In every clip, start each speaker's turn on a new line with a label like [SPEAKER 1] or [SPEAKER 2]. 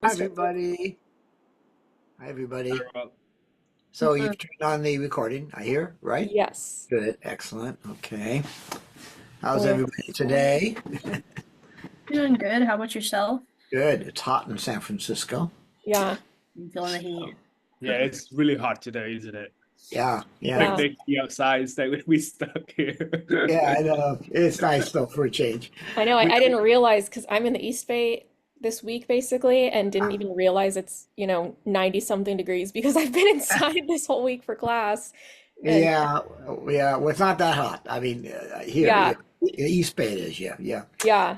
[SPEAKER 1] Hi,
[SPEAKER 2] Start.
[SPEAKER 1] everybody. Hi, everybody.
[SPEAKER 3] Well,
[SPEAKER 1] So you've turned on the recording, I hear, right?
[SPEAKER 2] Yes.
[SPEAKER 1] Good, excellent. Okay. How's
[SPEAKER 2] Or-
[SPEAKER 1] everybody today?
[SPEAKER 4] Doing good. How about yourself?
[SPEAKER 1] Good. It's hot in San Francisco.
[SPEAKER 2] Yeah.
[SPEAKER 4] I'm feeling the heat.
[SPEAKER 3] yeah, it's really hot today, isn't it?
[SPEAKER 1] Yeah, yeah.
[SPEAKER 2] Yeah.
[SPEAKER 3] Like they outside instead we stuck here.
[SPEAKER 1] Yeah, I know. It's nice though for a change.
[SPEAKER 2] I know.
[SPEAKER 1] We-
[SPEAKER 2] I didn't realize because I'm in the East Bay this week basically and didn't even realize it's, 90 something degrees because I've been inside this whole week for class. And
[SPEAKER 1] Yeah, yeah. Well, it's not that hot. I mean, here,
[SPEAKER 2] yeah,
[SPEAKER 1] East Bay it is. Yeah, yeah.
[SPEAKER 2] yeah.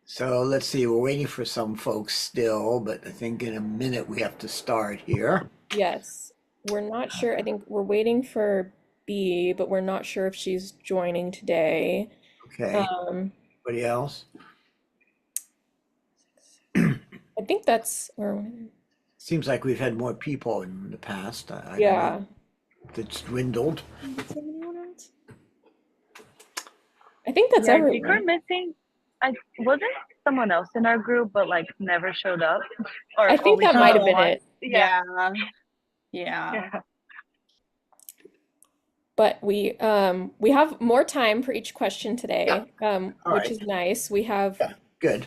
[SPEAKER 1] So let's see. We're waiting for some folks still, but I think in a minute we have to start here.
[SPEAKER 2] Yes. We're not sure. I think we're waiting for B, but we're not sure if she's joining today.
[SPEAKER 1] Okay.
[SPEAKER 2] Um,
[SPEAKER 1] Anybody else?
[SPEAKER 2] I think that's or
[SPEAKER 1] Seems like we've had more people in the past. I don't know
[SPEAKER 2] yeah.
[SPEAKER 1] if it's dwindled.
[SPEAKER 2] Is there anyone else? I think that's
[SPEAKER 5] Yeah, I think we're
[SPEAKER 2] everyone.
[SPEAKER 5] missing. I wasn't someone else in our group, but like never showed up. Or
[SPEAKER 2] I think
[SPEAKER 5] only
[SPEAKER 2] that
[SPEAKER 5] showed
[SPEAKER 2] might
[SPEAKER 5] up
[SPEAKER 2] have been
[SPEAKER 5] once.
[SPEAKER 2] it.
[SPEAKER 5] Yeah.
[SPEAKER 4] Yeah.
[SPEAKER 5] Yeah.
[SPEAKER 2] But we have more time for each question today,
[SPEAKER 1] All
[SPEAKER 2] which
[SPEAKER 1] right.
[SPEAKER 2] is nice. We have
[SPEAKER 1] Yeah, good.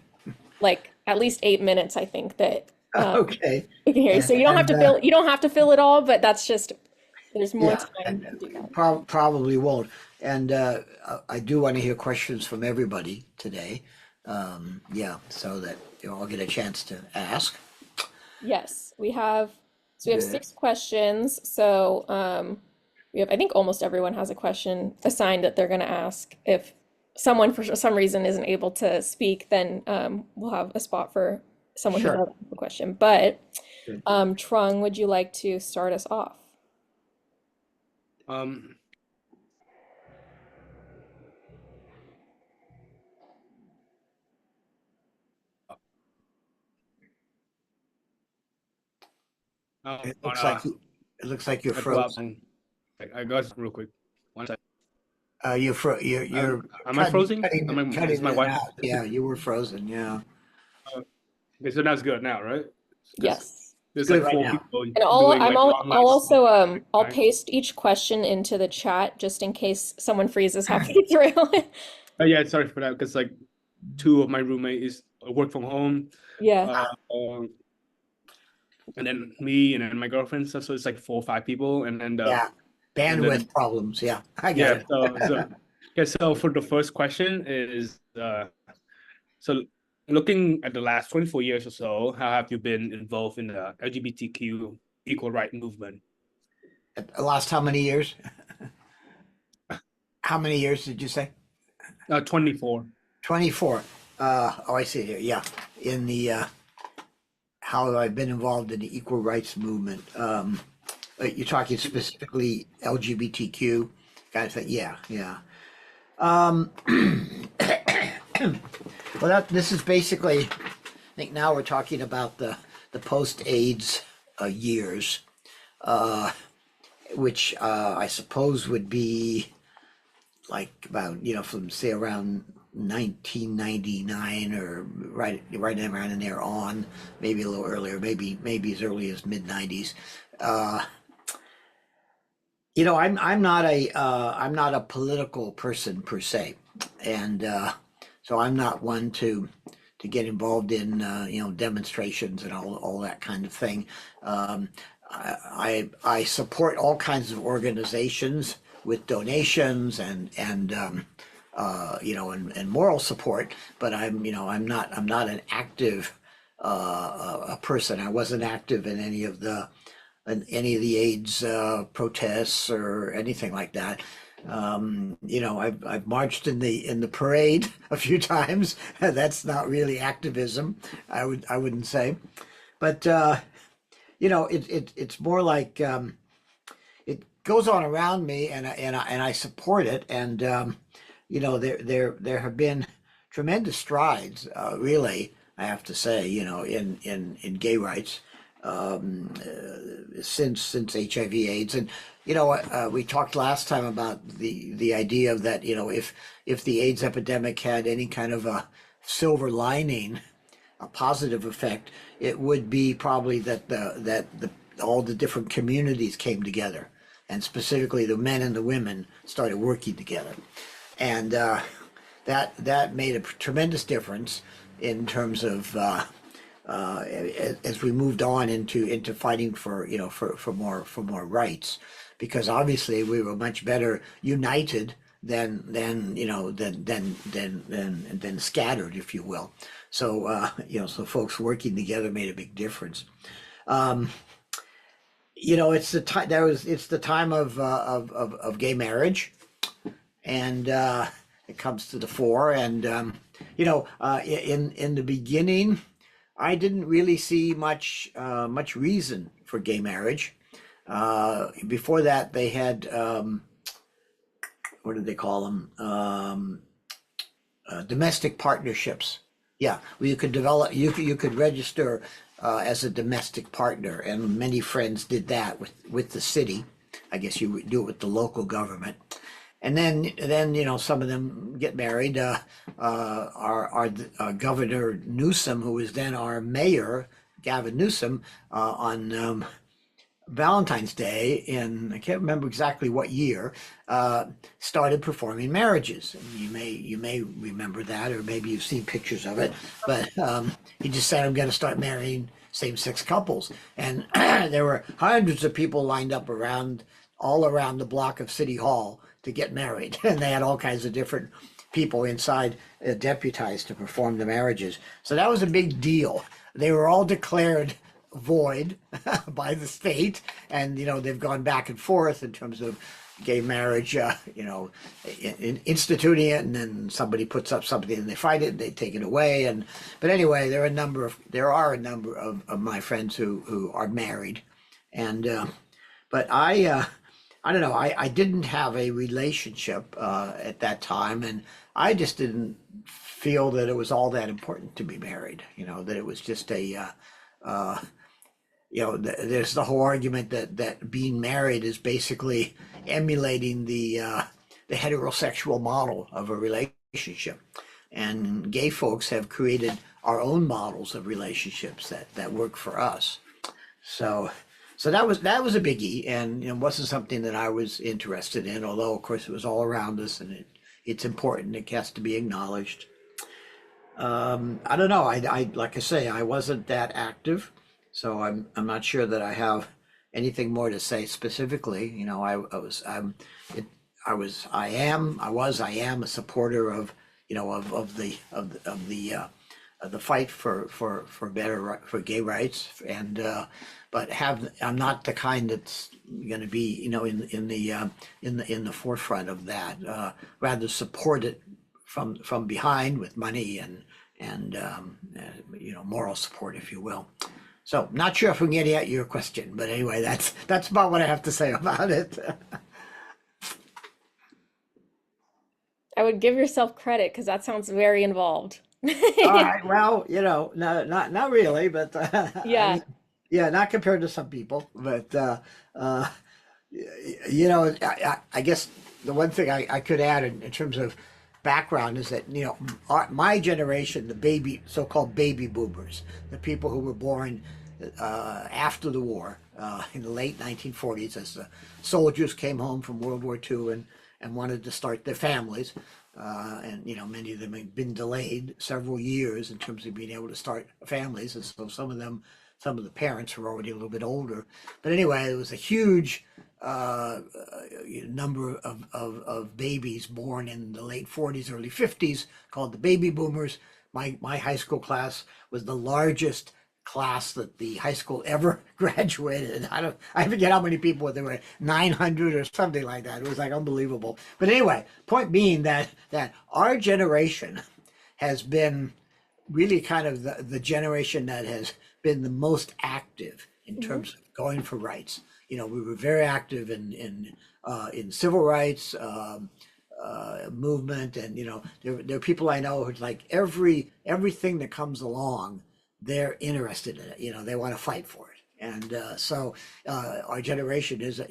[SPEAKER 2] like at least 8 minutes, I think, that
[SPEAKER 1] Okay.
[SPEAKER 2] we can hear you. So you don't have to
[SPEAKER 1] And,
[SPEAKER 2] fill it all, but that's just there's more
[SPEAKER 1] yeah,
[SPEAKER 2] time to do that.
[SPEAKER 1] probably won't. And I do want to hear questions from everybody today. Yeah, so that you all get a chance to ask.
[SPEAKER 2] Yes, we have
[SPEAKER 1] Good.
[SPEAKER 2] 6 questions. So we have I think almost everyone has a question assigned that they're going to ask. If someone for some reason isn't able to speak, then we'll have a spot for someone who
[SPEAKER 1] Sure.
[SPEAKER 2] does have a question. But
[SPEAKER 1] Good.
[SPEAKER 2] Trung, would you like to start us off?
[SPEAKER 3] Um,
[SPEAKER 1] It
[SPEAKER 3] on
[SPEAKER 1] looks like it looks like you're
[SPEAKER 3] a collab
[SPEAKER 1] frozen.
[SPEAKER 3] song. I got it real quick. One second.
[SPEAKER 1] You're
[SPEAKER 3] Am I frozen?
[SPEAKER 1] cutting,
[SPEAKER 3] Is
[SPEAKER 1] cutting
[SPEAKER 3] my
[SPEAKER 1] it
[SPEAKER 3] wife?
[SPEAKER 1] out. Yeah, you were frozen. Yeah.
[SPEAKER 3] Okay, so that's good now, right? 'Cause
[SPEAKER 2] Yes.
[SPEAKER 3] there's
[SPEAKER 1] Good
[SPEAKER 3] like
[SPEAKER 1] right
[SPEAKER 3] four
[SPEAKER 1] now.
[SPEAKER 3] people
[SPEAKER 2] And
[SPEAKER 3] doing like
[SPEAKER 2] I'll
[SPEAKER 3] online
[SPEAKER 2] also I'll
[SPEAKER 3] right?
[SPEAKER 2] paste each question into the chat just in case someone freezes halfway through.
[SPEAKER 3] Oh yeah, sorry for that because like two of my roommates work from home,
[SPEAKER 2] Yeah.
[SPEAKER 3] and then me and then my girlfriend. So it's like 4 or 5 people, and then
[SPEAKER 1] Yeah.
[SPEAKER 3] and
[SPEAKER 1] Bandwidth
[SPEAKER 3] then
[SPEAKER 1] problems. Yeah, I
[SPEAKER 3] yeah.
[SPEAKER 1] get it.
[SPEAKER 3] So for the first question is so looking at the last 24 years or so, how have you been involved in the LGBTQ equal right movement?
[SPEAKER 1] Last how many years? How many years did you say?
[SPEAKER 3] 24.
[SPEAKER 1] 24. Oh, I see it here. Yeah. In the how I've been involved in the equal rights movement. You're talking specifically LGBTQ kind of thing. Yeah, yeah. Um, well, this is basically, I think now we're talking about the post-AIDS years, which I suppose would be like about from say around 1999 or right around in there on, maybe a little earlier, maybe as early as mid 90s. I'm not a political person per se, and so I'm not one to get involved in demonstrations and all that kind of thing. I support all kinds of organizations with donations and moral support, but I'm not an active a person. I wasn't active in any of the AIDS protests or anything like that. I've marched in the parade a few times. That's not really activism, I wouldn't say, but it's more like it goes on around me, and I support it, and there have been tremendous strides, really, I have to say, in gay rights since HIV/AIDS, and we talked last time about the idea of that, if the AIDS epidemic had any kind of a silver lining, a positive effect, it would be probably that the all the different communities came together, and specifically the men and the women started working together, and that made a tremendous difference in terms of as we moved on into fighting for for more rights, because obviously we were much better united than scattered, if you will. So so folks working together made a big difference. It's the time it's the time of gay marriage, and it comes to the fore. And in the beginning, I didn't really see much reason for gay marriage. Before that, they had what did they call them? Domestic partnerships. Yeah, where you could develop, you could register as a domestic partner, and many friends did that with the city. I guess you would do it with the local government, and then some of them get married. Our Governor Newsom, who was then our mayor, Gavin Newsom, on Valentine's Day I can't remember exactly what year, started performing marriages. And you may remember that, or maybe you've seen pictures of it. But he just said, "I'm going to start marrying same-sex couples," and there were hundreds of people lined up all around the block of City Hall to get married, and they had all kinds of different people inside deputized to perform the marriages. So that was a big deal. They were all declared void by the state, and they've gone back and forth in terms of gay marriage, instituting it, and then somebody puts up something and they fight it and they take it away. But anyway, there are a number of my friends who are married, and but I don't know, I didn't have a relationship at that time, and I just didn't feel that it was all that important to be married. That it was just there's the whole argument that being married is basically emulating the heterosexual model of a relationship, and gay folks have created our own models of relationships that work for us. So that was a biggie, and it wasn't something that I was interested in, although of course it was all around us, and it's important. It has to be acknowledged. I don't know. I like I say, I wasn't that active, so I'm not sure that I have anything more to say specifically. I am a supporter of the fight for gay rights, and but I'm not the kind that's going to be in the forefront of that. Rather support it from behind with money and moral support, if you will. So not sure if we can get at your question, but anyway, that's about what I have to say about it.
[SPEAKER 2] I would give yourself credit because that sounds very involved.
[SPEAKER 1] All right, well, no, not really, but
[SPEAKER 2] Yeah.
[SPEAKER 1] yeah, not compared to some people, but I guess the one thing I could add in terms of background is that my generation, the so-called baby boomers, the people who were born after the war in the late 1940s, as the soldiers came home from World War II and wanted to start their families, and many of them had been delayed several years in terms of being able to start families, and so some of the parents were already a little bit older. But anyway, it was a huge number of babies born in the late 40s, early 50s, called the baby boomers. My high school class was the largest class that the high school ever graduated. I forget how many people there were, 900 or something like that. It was like unbelievable. But anyway, point being that our generation has been really kind of the generation that has been the most active in terms of going for rights. We were very active in civil rights movement, and there are people I know who's like everything that comes along, they're interested in it. They want to fight for it, and so our generation is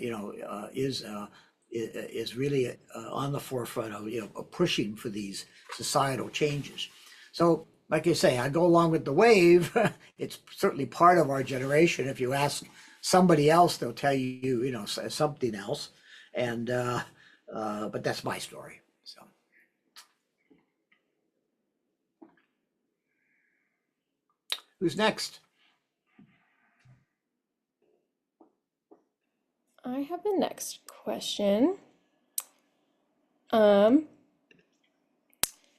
[SPEAKER 1] really on the forefront of pushing for these societal changes. So like you say, I go along with the wave. It's certainly part of our generation. If you ask somebody else, they'll tell you, something else. And but that's my story. So who's next?
[SPEAKER 2] I have the next question. Um,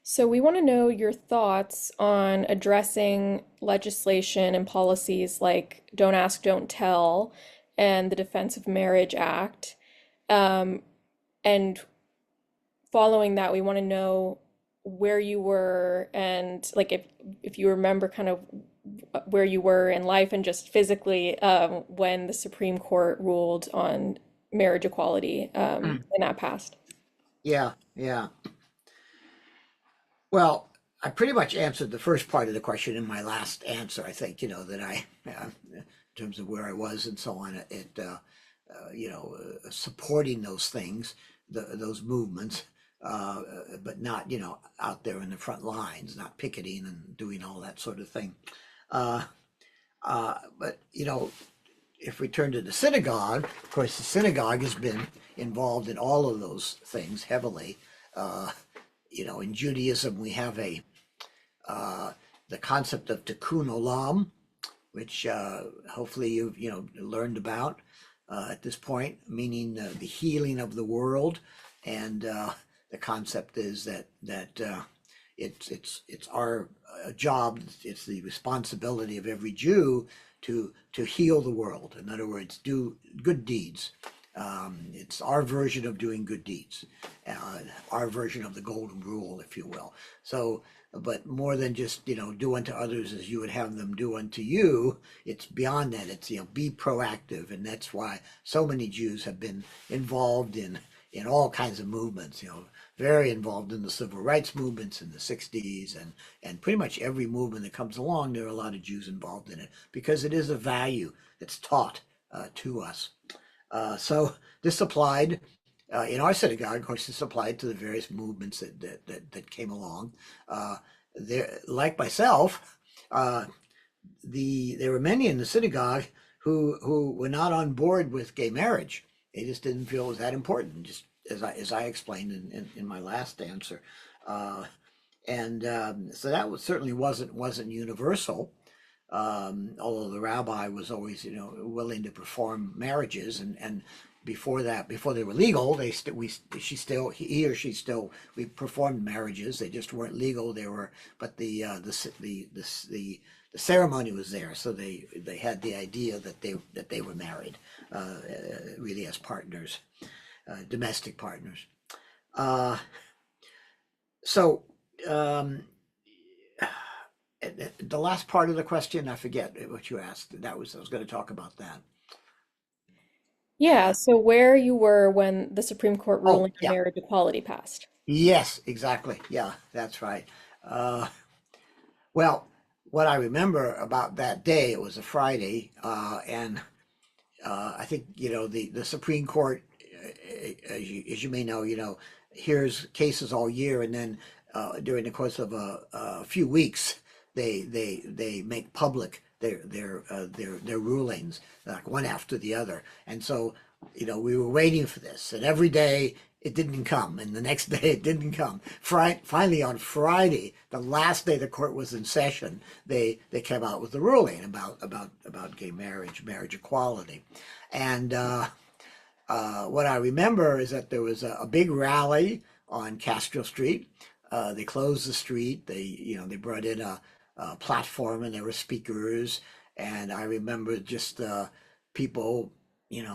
[SPEAKER 2] so we want to know your thoughts on addressing legislation and policies like Don't Ask, Don't Tell and the Defense of Marriage Act. And following that, we want to know where you were and like if you remember kind of where you were in life and just physically when the Supreme Court ruled on marriage equality and that passed.
[SPEAKER 1] Yeah, yeah. Well, I pretty much answered the first part of the question in my last answer. I think, that in terms of where I was and so on, supporting those things, those movements, but not, out there in the front lines, not picketing and doing all that sort of thing. But, if we turn to the synagogue, of course, the synagogue has been involved in all of those things heavily. In Judaism, we have the concept of tikkun olam, which hopefully you've learned about at this point, meaning the healing of the world, and the concept is that it's our job, it's the responsibility of every Jew to heal the world. In other words, do good deeds. It's our version of doing good deeds, our version of the golden rule, if you will. So, but more than just, do unto others as you would have them do unto you, it's beyond that. It's, be proactive. And that's why so many Jews have been involved in all kinds of movements, very involved in the civil rights movements in the 60s and pretty much every movement that comes along, there are a lot of Jews involved in it because it is a value that's taught to us. So this applied in our synagogue. Of course, this applied to the various movements that came along. There, like myself, there were many in the synagogue who were not on board with gay marriage. They just didn't feel it was that important, just as I explained in my last answer. So that certainly wasn't universal. Although the rabbi was always, willing to perform marriages, and before they were legal, he or she still, we performed marriages. They just weren't legal. But the ceremony was there, so they had the idea that they were married, really as partners, domestic partners. So. The last part of the question, I forget what you asked. I was going to talk about that.
[SPEAKER 2] Yeah, so where you were when the Supreme Court ruling on
[SPEAKER 1] yeah.
[SPEAKER 2] marriage equality passed.
[SPEAKER 1] Yes, exactly. Yeah, that's right. Well, what I remember about that day, it was a Friday, and I think, the Supreme Court, as you may know, hears cases all year, and then during the course of a few weeks, they make public their rulings, like one after the other. And so, we were waiting for this, and every day it didn't come, and the next day it didn't come. Finally, on Friday, the last day the court was in session, they came out with the ruling about gay marriage equality. And what I remember is that there was a big rally on Castro Street. They closed the street. They brought in a platform, and there were speakers, and I remember just people,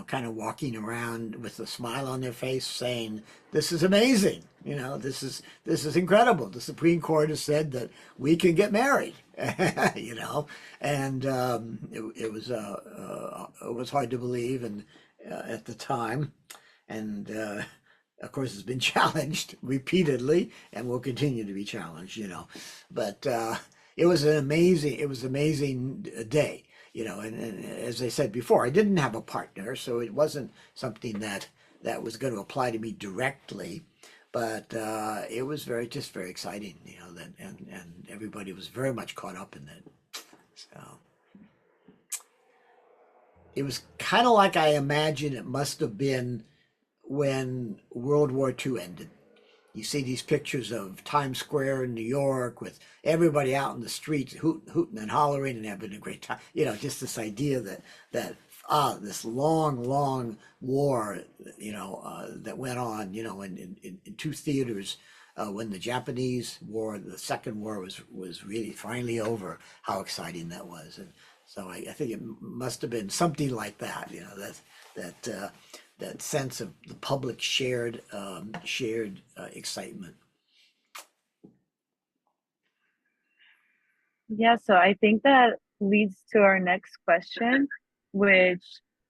[SPEAKER 1] kind of walking around with a smile on their face, saying, "This is amazing! This is incredible. The Supreme Court has said that we can get married." And it was hard to believe, and at the time, and of course, it's been challenged repeatedly, and will continue to be challenged. But it was an amazing day, and as I said before, I didn't have a partner, so it wasn't something that was going to apply to me directly. but it was just very exciting, you know, that and everybody was very much caught up in it. So it was kind of like I imagine it must have been when World War II ended. You see these pictures of Times Square in New York with everybody out in the streets hooting and hollering and having a great time. You know, just this idea that this long war, you know, that went on, you know, in two theaters when the Japanese War, the Second War was really finally over. How exciting that was, and so I think it must have been something like that. You know, that sense of the public shared excitement.
[SPEAKER 5] Yeah, so I think that leads to our next question, which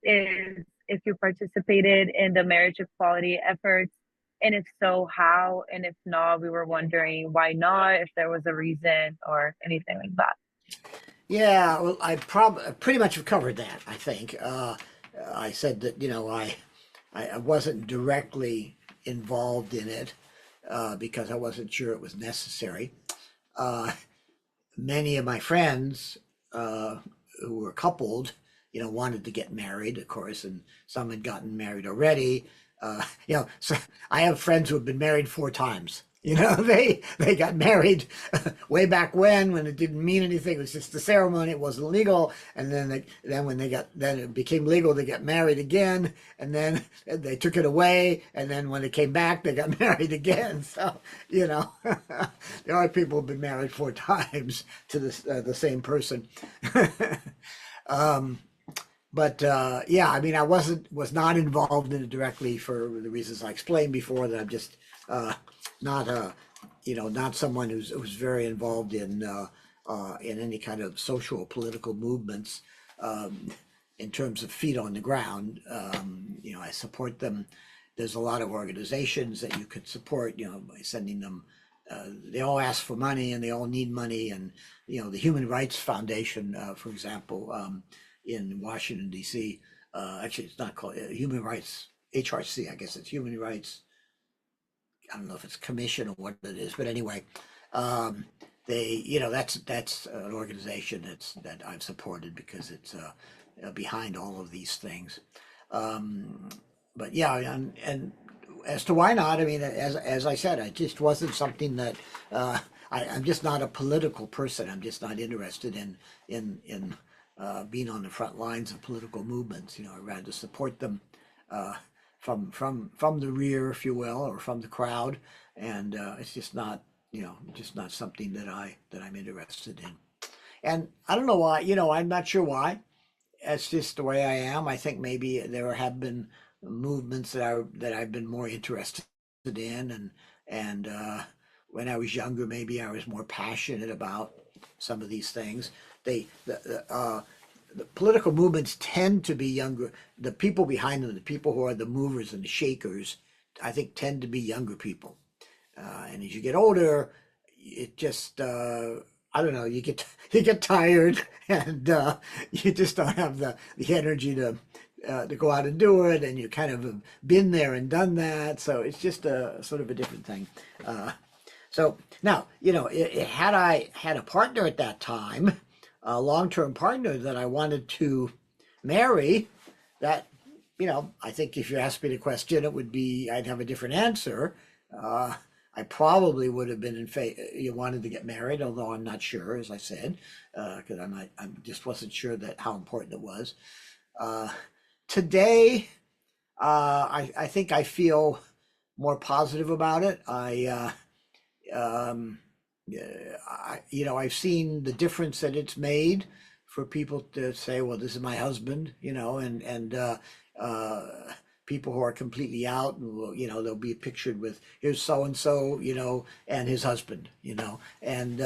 [SPEAKER 5] is if you participated in the marriage equality efforts, and if so, how? And if not, we were wondering why not, if there was a reason or anything like that.
[SPEAKER 1] Yeah, well, I pretty much have covered that, I think. I said that, you know, I wasn't directly involved in it because I wasn't sure it was necessary. Uh, Many of my friends who were coupled, you know, wanted to get married, of course, and some had gotten married already. You know, so I have friends who have been married 4 times. You know, they got married way back when it didn't mean anything. It was just a ceremony. It wasn't legal. And then when then it became legal, they got married again. And then they took it away. And then when it came back, they got married again. So, you know, there are people who've been married 4 times to the same person. But yeah, I mean, I was not involved in it directly for the reasons I explained before. That I'm just not you know, not someone who's very involved in any kind of social or political movements in terms of feet on the ground. You know, I support them. There's a lot of organizations that you could support, you know, by sending them. They all ask for money and they all need money, and you know, the Human Rights Foundation, for example, in Washington D.C. Actually, it's not called Human Rights HRC. I guess it's Human Rights. I don't know if it's commission or what it is, but anyway, they, you know, that's an organization that I've supported because it's behind all of these things. But yeah, and as to why not, I mean, as I said, it just wasn't something that I'm just not a political person. I'm just not interested in being on the front lines of political movements. You know, I'd rather support them from the rear, if you will, or from the crowd, and it's just not, you know, just not something that I'm interested in. And I don't know why, you know, I'm not sure why. It's just the way I am. I think maybe there have been movements that I've been more interested in, and when I was younger, maybe I was more passionate about some of these things. The political movements tend to be younger. The people behind them, the people who are the movers and the shakers, I think tend to be younger people. And as you get older, it just I don't know. You get tired, and you just don't have the energy to go out and do it. And you kind of have been there and done that, so it's just a sort of a different thing. So now, you know, had I had a partner at that time, a long-term partner that I wanted to marry, that, you know, I think if you asked me the question, it would be, I'd have a different answer. I probably would have been in favor, you wanted to get married, although I'm not sure, as I said, because I just wasn't sure that how important it was. Today, I think I feel more positive about it. You know, I've seen the difference that it's made for people to say, well, this is my husband, you know, and people who are completely out, and you know, they'll be pictured with, here's so and so, you know, and his husband, you know, and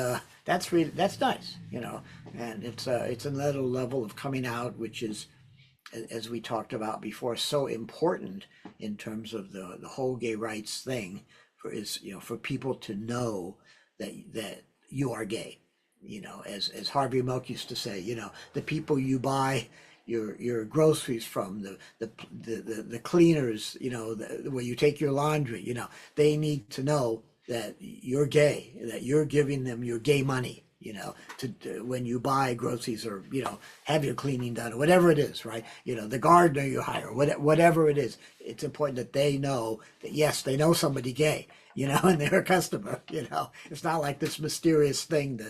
[SPEAKER 1] that's nice, you know, and it's another level of coming out, which is, as we talked about before, so important in terms of the whole gay rights thing, you know, for people to know that you are gay. You know, as Harvey Milk used to say, you know, the people you buy your groceries from, the cleaners, where you take your laundry, they need to know that you're gay, that you're giving them your gay money, when you buy groceries, or, have your cleaning done, or whatever it is, right? The gardener you hire, whatever it is, it's important that they know that, yes, they know somebody gay, and they're a customer, it's not like this mysterious thing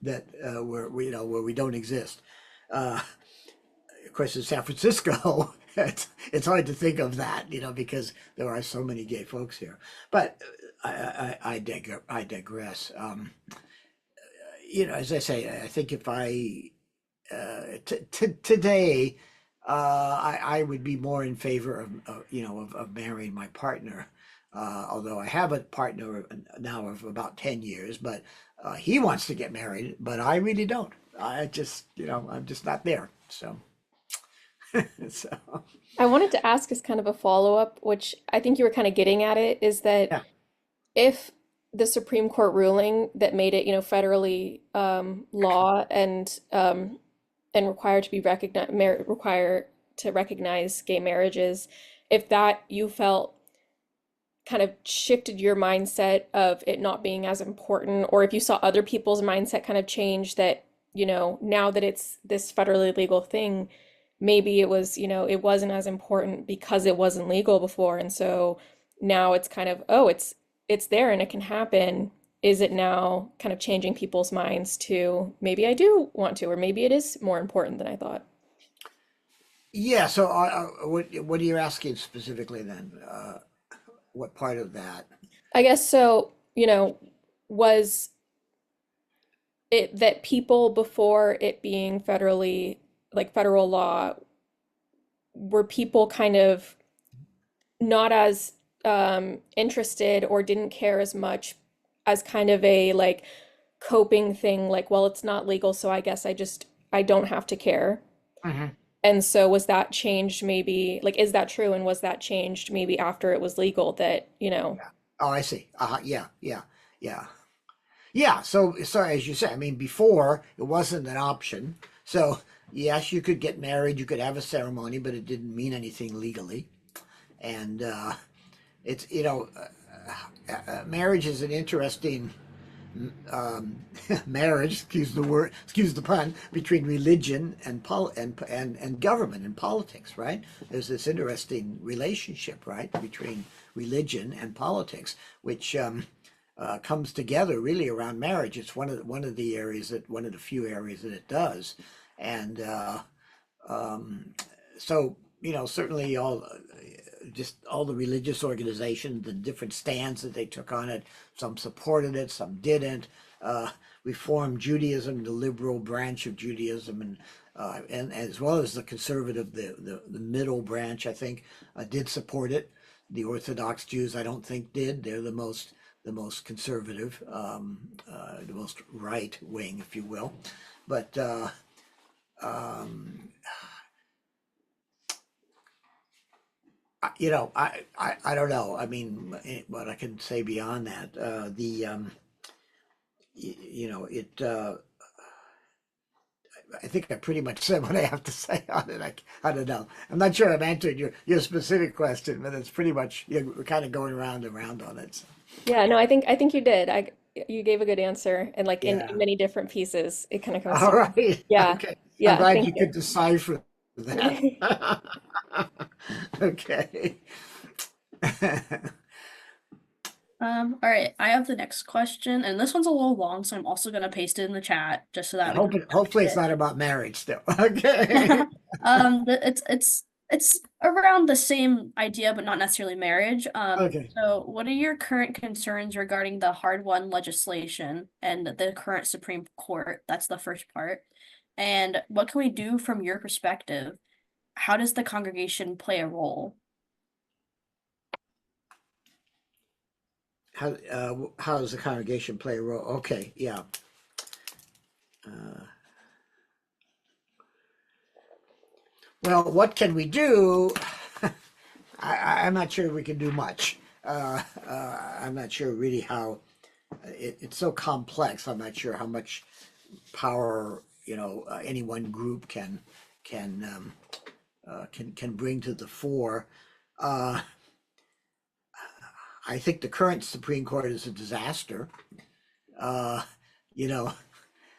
[SPEAKER 1] where we don't exist. Of course, in San Francisco, it's hard to think of that, because there are so many gay folks here. But I digress. As I say, I think if today, I would be more in favor of marrying my partner. Although I have a partner now of about 10 years, but he wants to get married, but I really don't. I just, I'm just not there. So. So,
[SPEAKER 2] I wanted to ask as kind of a follow-up, which I think you were kind of getting at it, is that
[SPEAKER 1] yeah.
[SPEAKER 2] if the Supreme Court ruling that made it, federally law and required to be require to recognize gay marriages, if that you felt kind of shifted your mindset of it not being as important, or if you saw other people's mindset kind of change that, now that it's this federally legal thing, maybe it was, it wasn't as important because it wasn't legal before. And so now it's kind of, oh, it's there and it can happen. Is it now kind of changing people's minds to maybe I do want to, or maybe it is more important than I thought?
[SPEAKER 1] Yeah. So, what are you asking specifically then? What part of that?
[SPEAKER 2] I guess so, was it that people before it being federally, like federal law, were people kind of not as interested or didn't care as much as kind of a like coping thing, like, well, it's not legal, so I guess I don't have to care.
[SPEAKER 1] Mhm.
[SPEAKER 2] And so was that changed maybe, like, is that true? And was that changed maybe after it was legal that,
[SPEAKER 1] Oh, I see. Yeah, yeah, yeah. Yeah, so as you said, I mean, before it wasn't an option. So yes, you could get married, you could have a ceremony, but it didn't mean anything legally. And it's marriage is an interesting marriage. Excuse the pun, between religion and government and politics. Right? There's this interesting relationship, right, between religion and politics, which comes together really around marriage. It's one of the areas one of the few areas that it does, and so certainly all the religious organizations, the different stands that they took on it. Some supported it, some didn't. Reform Judaism, the liberal branch of Judaism, and as well as the conservative, the middle branch, I think, did support it. The Orthodox Jews, I don't think did. They're the most conservative, the most right wing, if you will. But I don't know. I mean, what I can say beyond that, it. I think I pretty much said what I have to say on it. I don't know. I'm not sure I'm answering your specific question, but it's pretty much we're kind of going around and around on it. So.
[SPEAKER 2] Yeah, no, I think you did. You gave a good answer, and like in
[SPEAKER 1] Yeah.
[SPEAKER 2] many different pieces, it kind of comes
[SPEAKER 1] All
[SPEAKER 2] to,
[SPEAKER 1] right.
[SPEAKER 2] yeah,
[SPEAKER 1] Okay. I'm
[SPEAKER 2] yeah,
[SPEAKER 1] glad
[SPEAKER 2] thank
[SPEAKER 1] you could decipher that. Okay.
[SPEAKER 4] All right, I have the next question, and this one's a little long, so I'm also gonna paste it in the chat just so that we can
[SPEAKER 1] Hopefully it's not about marriage still. Okay.
[SPEAKER 4] it's around the same idea, but not necessarily marriage.
[SPEAKER 1] Okay.
[SPEAKER 4] So what are your current concerns regarding the hard-won legislation and the current Supreme Court? That's the first part. And what can we do from your perspective? How does the congregation play a role?
[SPEAKER 1] How does the congregation play a role? Okay, yeah. Well, what can we do? I'm not sure we can do much. I'm not sure really how it's so complex. I'm not sure how much power any one group can can bring to the fore. Uh, I think the current Supreme Court is a disaster. Uh, you know,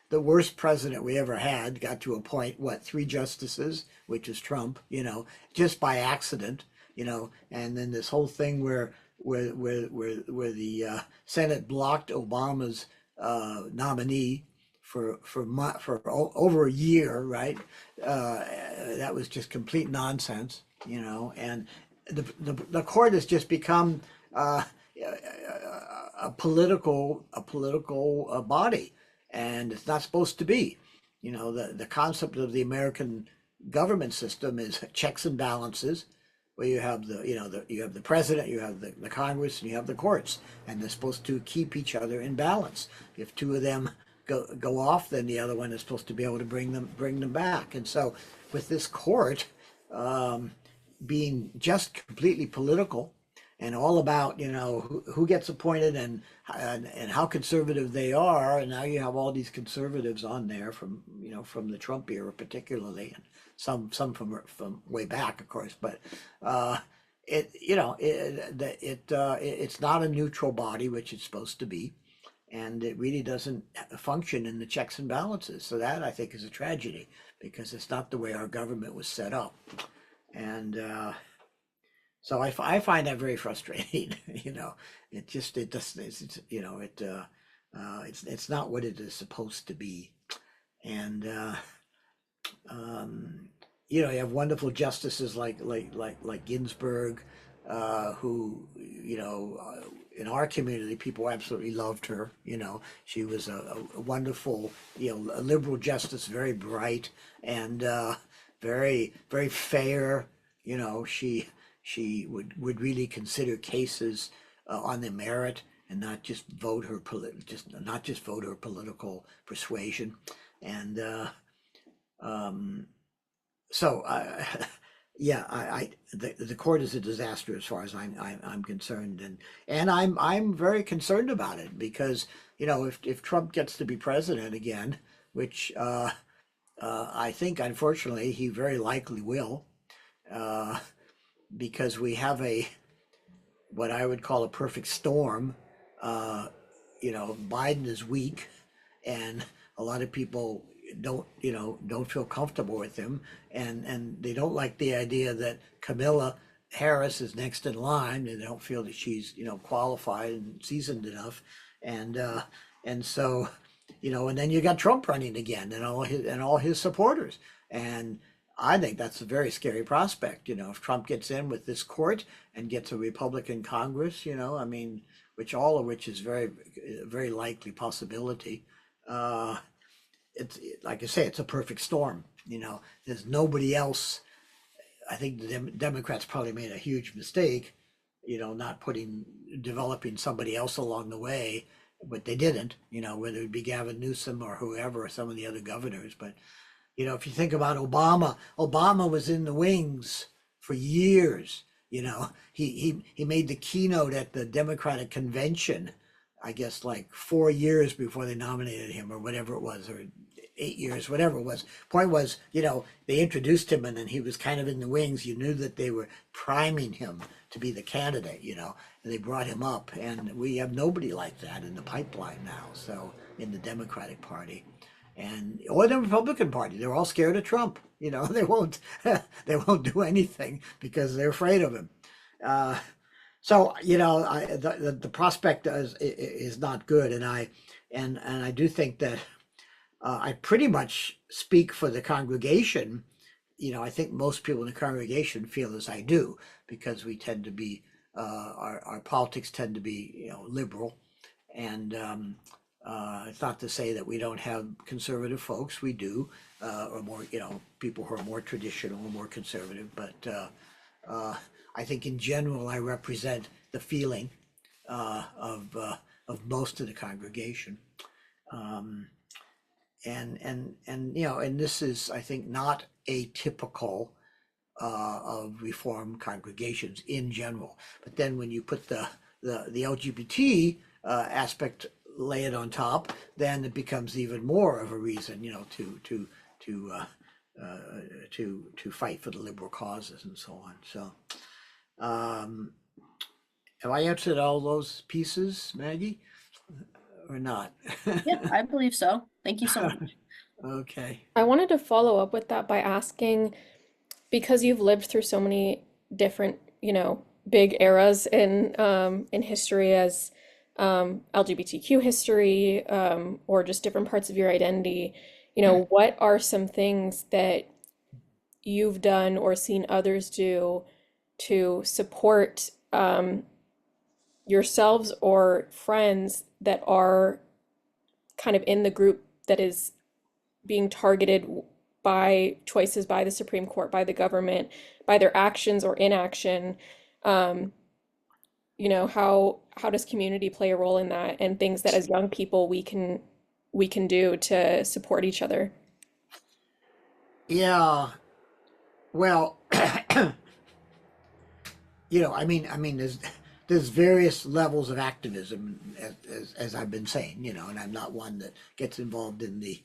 [SPEAKER 1] the worst president we ever had got to appoint what, three justices, which is Trump, just by accident, and then this whole thing where the Senate blocked Obama's nominee for over a year, right? That was just complete nonsense, and the court has just become a political body, and it's not supposed to be. The concept of the American government system is checks and balances, where you have you have the president, you have the Congress, and you have the courts, and they're supposed to keep each other in balance. If two of them go off, then the other one is supposed to be able to bring them back. And so, with this court being just completely political and all about who gets appointed and how conservative they are, and now you have all these conservatives on there from the Trump era particularly, and some from way back, of course, but it's not a neutral body, which it's supposed to be, and it really doesn't function in the checks and balances. So that, I think, is a tragedy, because it's not the way our government was set up. And so I find that very frustrating. It's not what it is supposed to be. And you have wonderful justices like Ginsburg, who in our community, people absolutely loved her. She was a wonderful, a liberal justice, very bright, and very, very fair. She would really consider cases on their merit, and not just vote her political persuasion. And so the court is a disaster as far as I'm concerned, and I'm very concerned about it, because if Trump gets to be president again, which I think unfortunately he very likely will, because we have what I would call a perfect storm. Biden is weak, and a lot of people don't feel comfortable with him, and they don't like the idea that Kamala Harris is next in line, and they don't feel that she's qualified and seasoned enough, and so and then you got Trump running again, and all his supporters, and I think that's a very scary prospect. If Trump gets in with this court and gets a Republican Congress, which is very, very likely possibility. It's like I say, it's a perfect storm. There's nobody else. I think the Democrats probably made a huge mistake, not developing somebody else along the way, but they didn't. Whether it be Gavin Newsom or whoever, or some of the other governors. But if you think about Obama was in the wings for years. He made the keynote at the Democratic convention, I guess like 4 years before they nominated him, or whatever it was, or 8 years, whatever it was. Point was, they introduced him, and then he was kind of in the wings. You knew that they were priming him to be the candidate, and they brought him up, and we have nobody like that in the pipeline now. So in the Democratic Party, or the Republican Party, they're all scared of Trump. They won't do anything because they're afraid of him. So the prospect is not good, and I do think that I pretty much speak for the congregation. I think most people in the congregation feel as I do, because we tend to be our politics tend to be liberal, and it's not to say that we don't have conservative folks. We do, or more, people who are more traditional or more conservative. But I think in general, I represent the feeling of most of the congregation, and this is, I think, not atypical of Reformed congregations in general. But then when you put the LGBT aspect, lay it on top, then it becomes even more of a reason, to to fight for the liberal causes and so on. So, have I answered all those pieces, Maggie, or not?
[SPEAKER 4] Yeah, I believe so. Thank you so much.
[SPEAKER 1] Okay.
[SPEAKER 2] I wanted to follow up with that by asking, because you've lived through so many different, big eras in history as LGBTQ history, or just different parts of your identity, what are some things that you've done or seen others do to support yourselves or friends that are kind of in the group that is being targeted by choices by the Supreme Court, by the government, by their actions or inaction? Um, how does community play a role in that, and things that as young people we can do to support each other?
[SPEAKER 1] Yeah. Well, there's various levels of activism, as I've been saying, and I'm not one that gets involved in the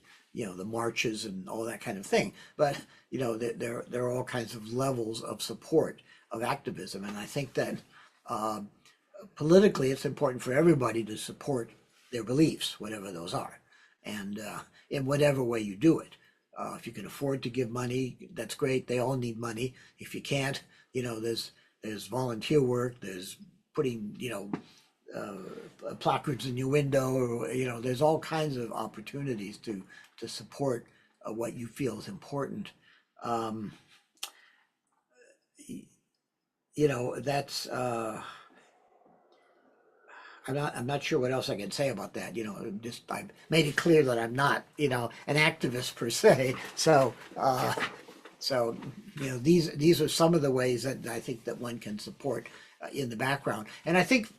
[SPEAKER 1] marches and all that kind of thing. But there are all kinds of levels of support of activism, and I think that uh, politically, it's important for everybody to support their beliefs, whatever those are, and in whatever way you do it. If you can afford to give money, that's great. They all need money. If you can't, there's volunteer work. There's putting placards in your window, or there's all kinds of opportunities to support what you feel is important. Um, that's I'm not sure what else I can say about that. Just I made it clear that I'm not, an activist per se. So, these are some of the ways that I think that one can support in the background. And I think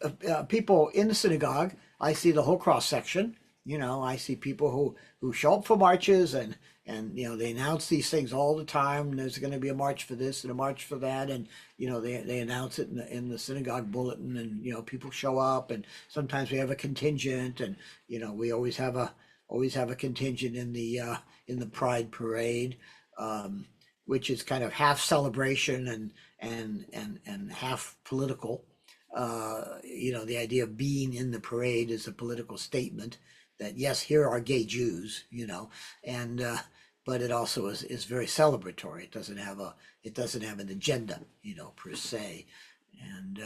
[SPEAKER 1] people in the synagogue, I see the whole cross section. I see people who show up for marches, and they announce these things all the time. There's going to be a march for this and a march for that, and they announce it in the synagogue bulletin, and people show up, and sometimes we have a contingent, and we always have a contingent in the Pride Parade. Which is kind of half celebration and half political. The idea of being in the parade is a political statement that yes, here are gay Jews, and but it also is very celebratory. It doesn't have an agenda, per se, and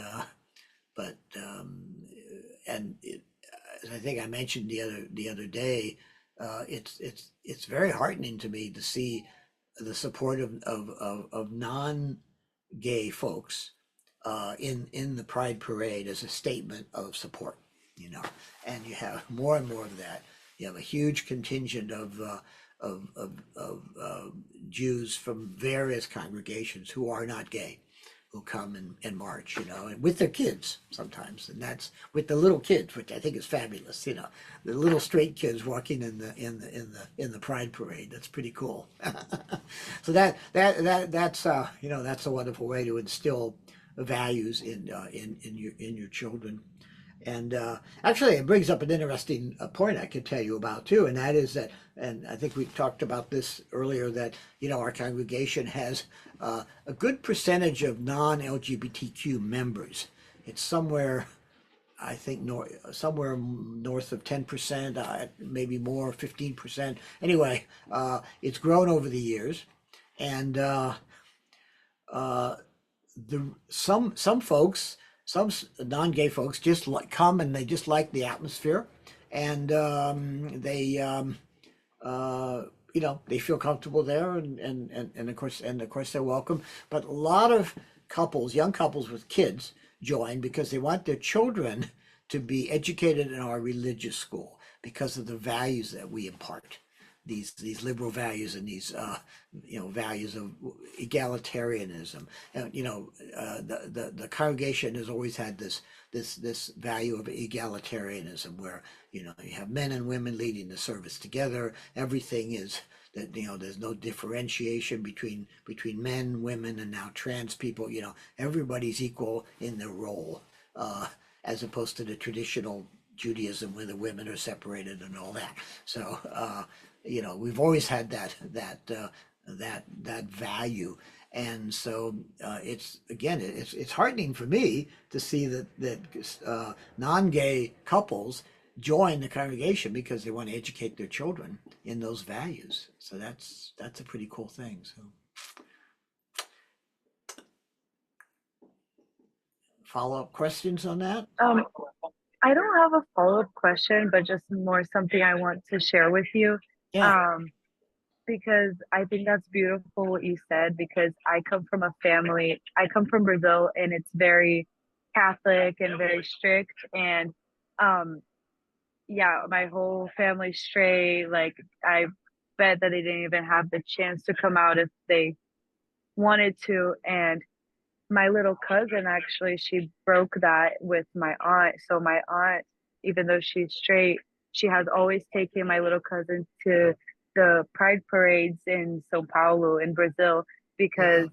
[SPEAKER 1] but and it, as I think I mentioned the other day, it's very heartening to me to see the support of non-gay folks in the Pride Parade as a statement of support, and you have more and more of that. You have a huge contingent of Jews from various congregations who are not gay, who come and march, and with their kids sometimes, and that's with the little kids, which I think is fabulous. The little straight kids walking in the Pride Parade. That's pretty cool. So that's that's a wonderful way to instill values in your children. And actually, it brings up an interesting point I could tell you about too, and that is that, and I think we talked about this earlier, that our congregation has a good percentage of non-LGBTQ members. It's somewhere, I think, somewhere north of 10%, maybe more, 15%. Anyway, it's grown over the years, and some folks, some non-gay folks, just come and they just like the atmosphere, and they feel comfortable there, and of course they're welcome. But a lot of young couples with kids, join because they want their children to be educated in our religious school because of the values that we impart, these liberal values, and these values of egalitarianism. And the congregation has always had this value of egalitarianism, where you have men and women leading the service together. Everything is that, there's no differentiation between men, women, and now trans people. Everybody's equal in their role, as opposed to the traditional Judaism where the women are separated and all that. So we've always had that that value. And so it's again, it's heartening for me to see that non-gay couples join the congregation because they want to educate their children in those values. So that's a pretty cool thing. So follow-up questions on that?
[SPEAKER 5] I don't have a follow-up question, but just more something I want to share with you.
[SPEAKER 1] Yeah.
[SPEAKER 5] Because I think that's beautiful what you said, because I come from Brazil, and it's very Catholic and very strict. And um, yeah, my whole family's straight. Like, I bet that they didn't even have the chance to come out if they wanted to. And my little cousin, actually, she broke that with my aunt. So my aunt, even though she's straight, she has always taken my little cousin to the pride parades in Sao Paulo in Brazil, because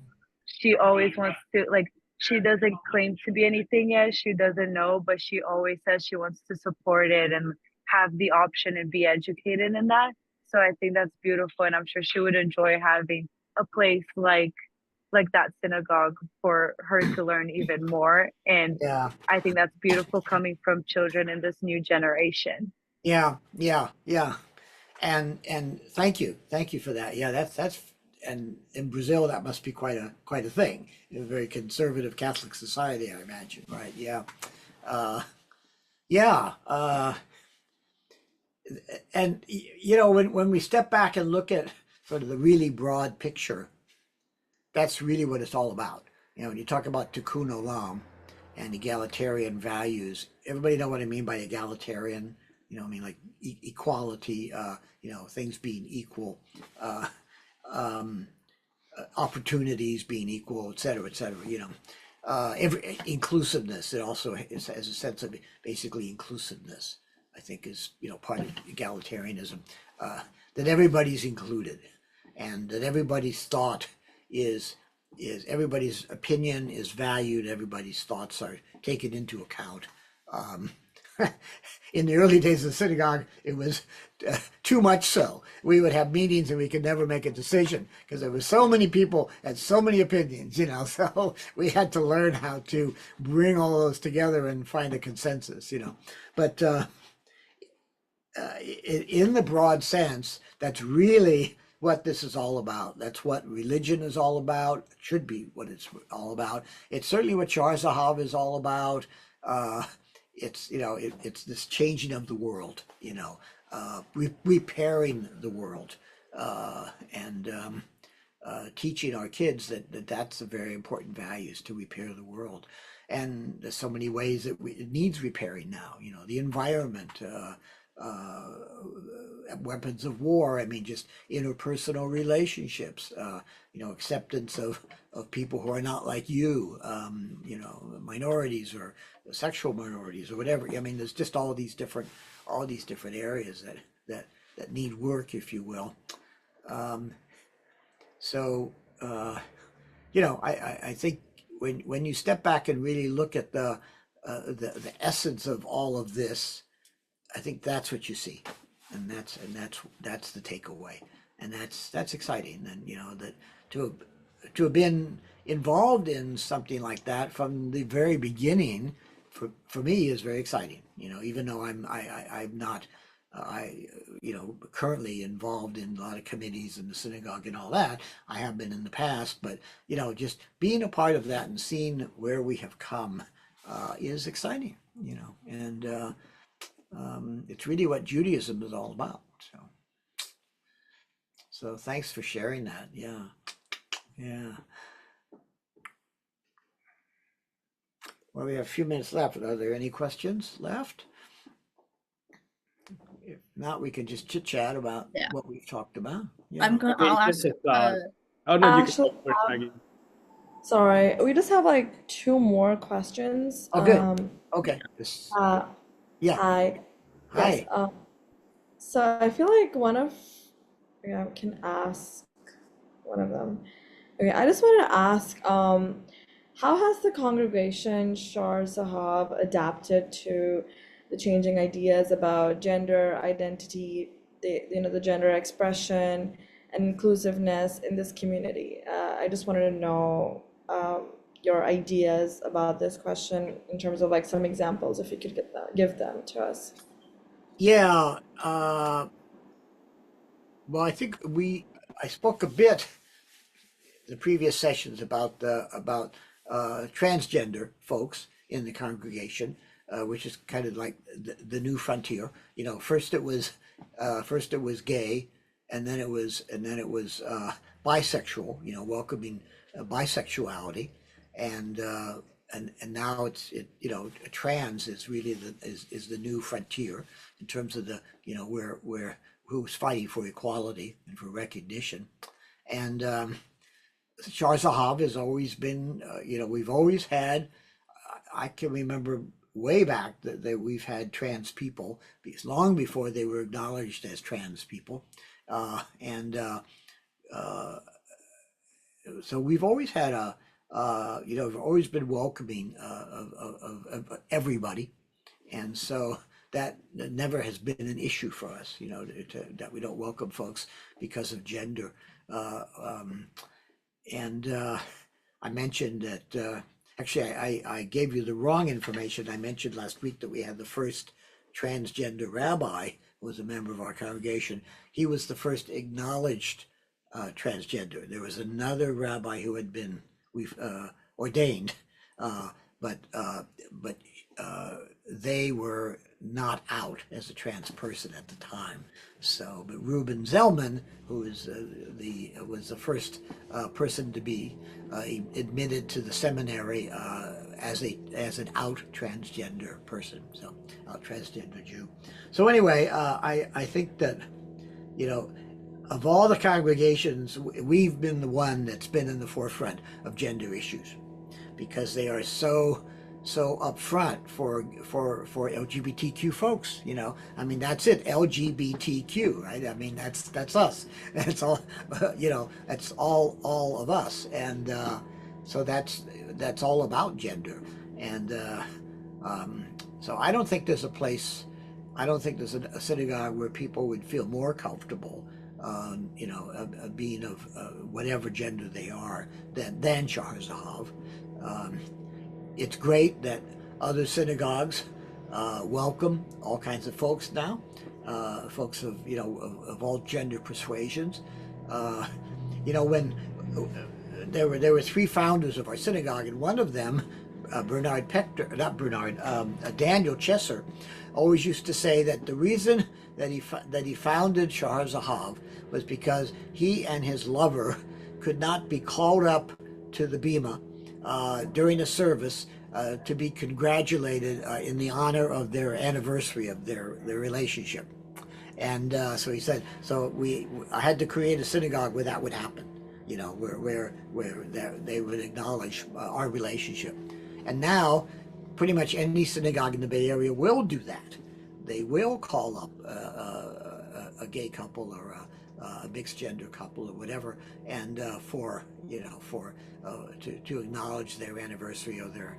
[SPEAKER 5] she always wants to, like, she doesn't claim to be anything yet. She doesn't know, but she always says she wants to support it and have the option and be educated in that. So I think that's beautiful, and I'm sure she would enjoy having a place like that synagogue for her to learn even more. And
[SPEAKER 1] Yeah.
[SPEAKER 5] I think that's beautiful coming from children in this new generation.
[SPEAKER 1] Yeah. And thank you for that. Yeah, that's and in Brazil that must be quite a thing. A very conservative Catholic society, I imagine, right? Yeah. Yeah. And you know, when we step back and look at sort of the really broad picture, that's really what it's all about. You know, when you talk about tikkun olam and egalitarian values, everybody know what I mean by egalitarian? You know, I mean like equality, you know, things being equal, uh, um, opportunities being equal, et cetera, you know. Inclusiveness, it also has a sense of basically inclusiveness, I think is, you know, part of egalitarianism, that everybody's included and that everybody's thought is everybody's opinion is valued, everybody's thoughts are taken into account. Um, in the early days of the synagogue, it was too much so. We would have meetings and we could never make a decision because there were so many people and so many opinions, you know, so we had to learn how to bring all those together and find a consensus, you know. But in the broad sense, that's really what this is all about. That's what religion is all about. It should be what it's all about. It's certainly what Shar Zahav is all about. It's, you know, it's this changing of the world, you know, repairing the world, and teaching our kids that that's a very important values to repair the world. And there's so many ways that it needs repairing now, you know, the environment, uh, weapons of war. I mean, just interpersonal relationships, you know, acceptance of people who are not like you know, minorities or sexual minorities or whatever. I mean, there's just all these different areas that need work, if you will. So, you know, I think when you step back and really look at the essence of all of this, I think that's what you see, and that's the takeaway, and that's exciting. And you know that to have been involved in something like that from the very beginning, for me is very exciting. You know, even though I'm not you know, currently involved in a lot of committees in the synagogue and all that. I have been in the past, but you know, just being a part of that and seeing where we have come is exciting. You know, and it's really what Judaism is all about. So thanks for sharing that. Yeah. Well, we have a few minutes left. Are there any questions left? If not, we can just chit chat about
[SPEAKER 4] Yeah.
[SPEAKER 1] what we've talked about.
[SPEAKER 4] I'm
[SPEAKER 1] Yeah.
[SPEAKER 4] gonna. I'll ask.
[SPEAKER 3] Oh no, you
[SPEAKER 6] Actually,
[SPEAKER 3] can go first, Maggie.
[SPEAKER 6] sorry, we just have like two more questions.
[SPEAKER 1] Oh, good. Okay. Yeah.
[SPEAKER 6] Hi. Yes.
[SPEAKER 1] Hi.
[SPEAKER 6] So I feel like I can ask one of them. Okay, I just wanted to ask, how has the congregation Shar Sahab adapted to the changing ideas about gender identity, the gender expression, and inclusiveness in this community. I just wanted to know your ideas about this question in terms of like some examples, if you could give them to us.
[SPEAKER 1] Yeah, well, I think I spoke a bit the previous sessions about transgender folks in the congregation, which is kind of like the new frontier. You know, first it was gay, and then it was bisexual. You know, welcoming bisexuality, and now you know, trans is really is the new frontier in terms of the, you know, where who's fighting for equality and for recognition. And Shar Zahav has always been, you know, we've always had, I can remember way back that we've had trans people, because long before they were acknowledged as trans people. So we've always had you know, we've always been welcoming of everybody. And so that never has been an issue for us, you know, that we don't welcome folks because of gender. I mentioned that, actually, I gave you the wrong information. I mentioned last week that we had the first transgender rabbi who was a member of our congregation. He was the first acknowledged transgender. There was another rabbi who had been ordained, but they were not out as a trans person at the time. So, but Reuben Zellman, who is was the first person to be admitted to the seminary as an out transgender person, so out transgender Jew. So anyway, I think that, you know, of all the congregations, we've been the one that's been in the forefront of gender issues, because they are so upfront for LGBTQ folks. You know, I mean, that's it, LGBTQ, right? I mean, that's us. That's all, you know, that's all of us. And so that's all about gender. And so I don't think there's there's a synagogue where people would feel more comfortable, you know, being of whatever gender they are than Shar Zahav. It's great that other synagogues welcome all kinds of folks now, folks of, you know, of all gender persuasions. You know, when there were three founders of our synagogue, and one of them, Daniel Chesser, always used to say that the reason that he founded Shar Zahav was because he and his lover could not be called up to the bima during a service to be congratulated in the honor of their anniversary of their relationship. And so he said, so I had to create a synagogue where that would happen, you know, where they would acknowledge our relationship. And now pretty much any synagogue in the Bay Area will do that. They will call up a gay couple or a mixed gender couple or whatever, and to acknowledge their anniversary or their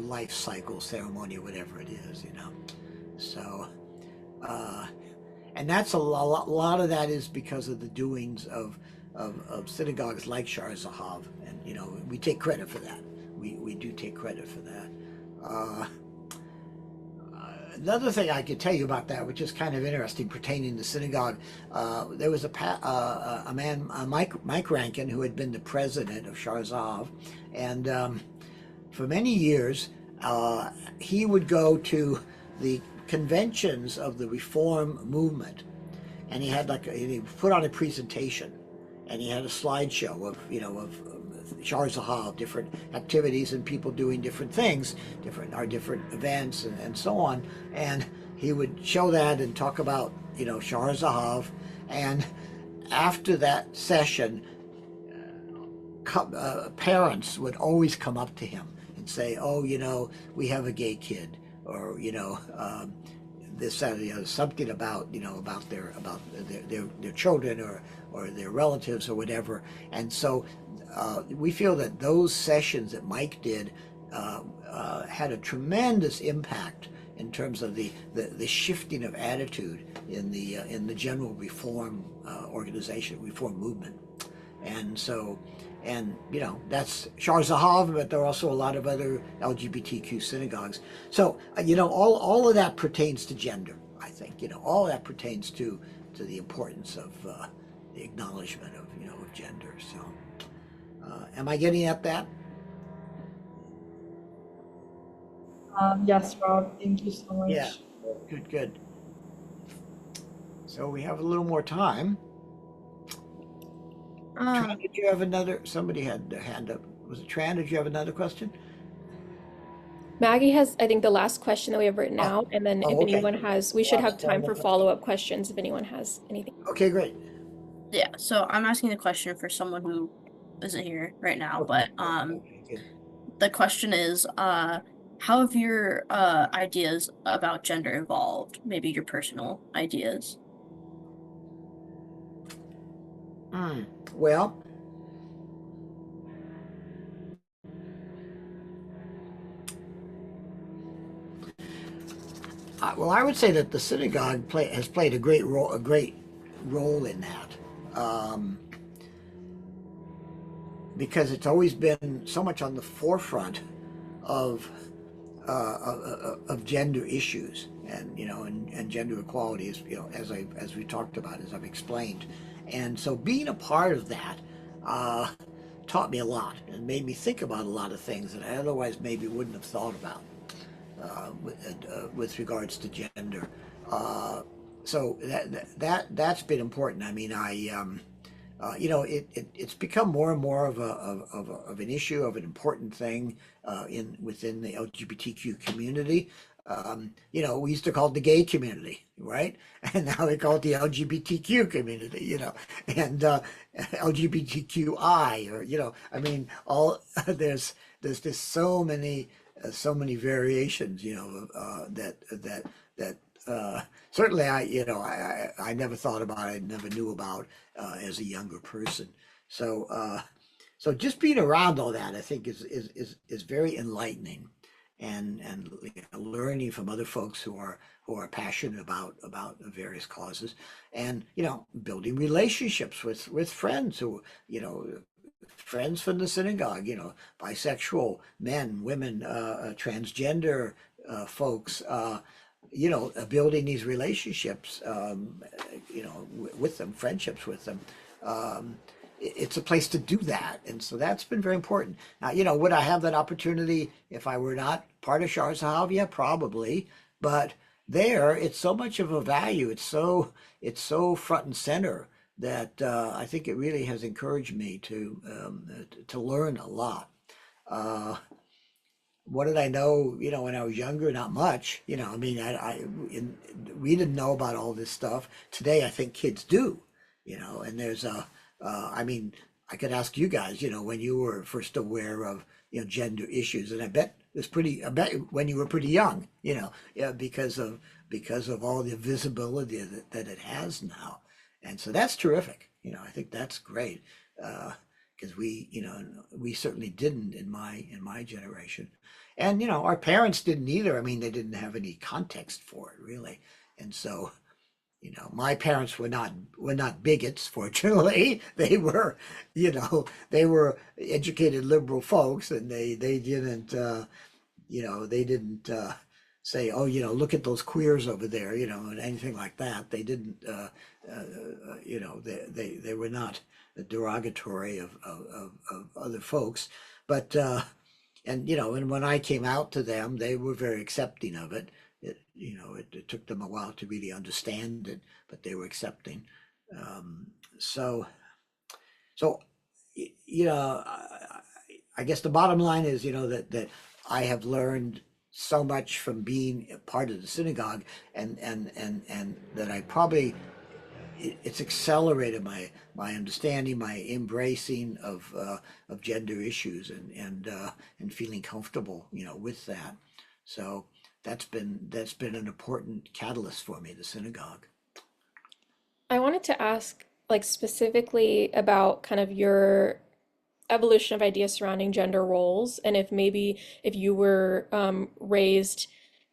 [SPEAKER 1] life cycle ceremony or whatever it is, you know. So and that's a lot of that is because of the doings of synagogues like Shar Zahav, and you know, we take credit for that. We do take credit for that. Another thing I could tell you about that, which is kind of interesting pertaining to synagogue, there was a man, Mike Rankin, who had been the president of Shar Zahav, and for many years he would go to the conventions of the Reform movement, and he put on a presentation, and he had a slideshow of Shar Zahav, different activities and people doing different things, different events and so on. And he would show that and talk about, you know, Shar Zahav. And after that session, parents would always come up to him and say, oh, you know, we have a gay kid, or, you know, this, that, or the other, something about, you know, about their children or their relatives or whatever. And so we feel that those sessions that Mike did had a tremendous impact in terms of the shifting of attitude in the general reform organization, reform movement. And so, and you know, that's Shar Zahav, but there are also a lot of other LGBTQ synagogues. So, you know, all of that pertains to gender, I think. You know, all that pertains to the importance of the acknowledgement of, you know, of gender. So, am I getting at that?
[SPEAKER 6] Yes, Rob, thank you so
[SPEAKER 1] Yeah.
[SPEAKER 6] much.
[SPEAKER 1] Good, good. So we have a little more time. Tran, did you have another? Somebody had their hand up. Was it Tran? Did you have another question?
[SPEAKER 2] Maggie has, I think, the last question that we have written
[SPEAKER 1] Oh,
[SPEAKER 2] out, and then if
[SPEAKER 1] oh, okay.
[SPEAKER 2] anyone has, we should have time for
[SPEAKER 1] Follow-up question.
[SPEAKER 2] follow-up questions if anyone has anything.
[SPEAKER 1] Okay, great.
[SPEAKER 4] Yeah, so I'm asking the question for someone who isn't here right now, but
[SPEAKER 1] Okay, good.
[SPEAKER 4] the question is, how have your ideas about gender evolved? Maybe your personal ideas.
[SPEAKER 1] Well, I would say that the synagogue has played a great role in that, because it's always been so much on the forefront of gender issues, and you know, and gender equality, is, you know, as we talked about, as I've explained. And so being a part of that taught me a lot and made me think about a lot of things that I otherwise maybe wouldn't have thought about with regards to gender. So that's been important. I mean, you know, it's become more and more of an issue, of an important thing within the LGBTQ community. You know, we used to call it the gay community, right? And now we call it the LGBTQ community, you know, and LGBTQI, or, you know, I mean, all there's just so many variations, you know, that certainly you know, I never thought about, I never knew about as a younger person. So so just being around all that, I think is very enlightening, and you know, learning from other folks who are passionate about various causes, and you know, building relationships with friends who, you know, friends from the synagogue, you know, bisexual men, women, transgender folks, you know, building these relationships, you know, with them, friendships with them. It's a place to do that. And so that's been very important. Now, you know, would I have that opportunity if I were not part of Shar Zahav? Yeah, probably. But there, it's so much of a value. It's so front and center that I think it really has encouraged me to learn a lot. What did I know, you know, when I was younger? Not much, you know. I mean, we didn't know about all this stuff. Today, I think kids do, you know. And there's I mean, I could ask you guys, you know, when you were first aware of, you know, gender issues, and I bet I bet when you were pretty young, you know, yeah, because of all the visibility that it has now. And so that's terrific. You know, I think that's great, because we, you know, we certainly didn't in my generation, and you know, our parents didn't either. I mean, they didn't have any context for it really, and so, you know, my parents were not bigots. Fortunately, they were, you know, they were educated liberal folks, and they didn't, you know, they didn't say, oh, you know, look at those queers over there, you know, and anything like that. They didn't, you know, they were not derogatory of other folks, but and you know, and when I came out to them, they were very accepting of it. You know, it took them a while to really understand it, but they were accepting. So you know, I guess the bottom line is, you know, that I have learned so much from being a part of the synagogue, and that I probably, it's accelerated my understanding, my embracing of gender issues, and feeling comfortable, you know, with that. So that's been an important catalyst for me, the synagogue.
[SPEAKER 2] I wanted to ask, like, specifically about kind of your evolution of ideas surrounding gender roles, and if maybe if you were raised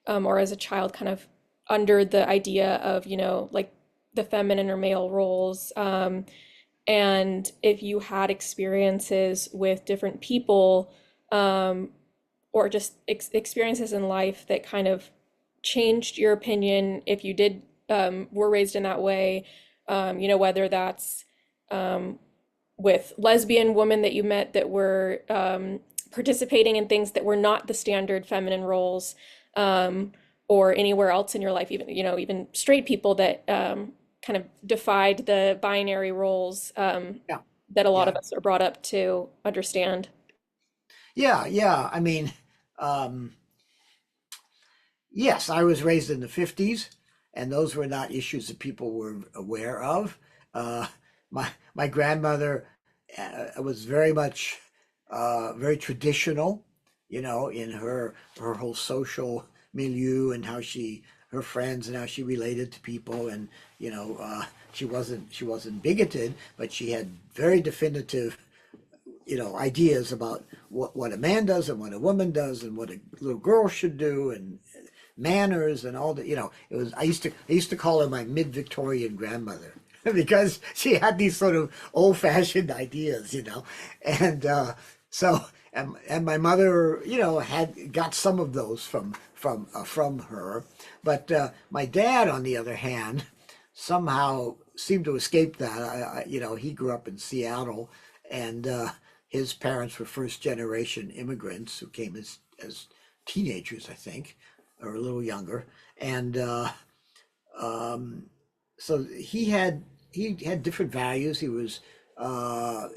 [SPEAKER 2] or as a child kind of under the idea of, like the feminine or male roles. And if you had experiences with different people, or just experiences in life that kind of changed your opinion, if you did were raised in that way, whether that's with lesbian women that you met that were participating in things that were not the standard feminine roles, or anywhere else in your life, even even straight people that kind of defied the binary roles
[SPEAKER 1] Yeah,
[SPEAKER 2] that a lot
[SPEAKER 1] yeah,
[SPEAKER 2] of us are brought up to understand.
[SPEAKER 1] yeah, yeah. I mean, um, yes, I was raised in the 50s, and those were not issues that people were aware of. Uh, my grandmother was very much very traditional, in her whole social milieu and how her friends and how she related to people, and she wasn't bigoted, but she had very definitive ideas about what a man does and what a woman does and what a little girl should do and manners and all that. It was I used to call her my mid-Victorian grandmother because she had these sort of old-fashioned ideas, and so and my mother, had got some of those from her, but my dad, on the other hand, somehow seemed to escape that. He grew up in Seattle, and his parents were first generation immigrants who came as teenagers, I think, or a little younger, and um, so he had different values. Uh,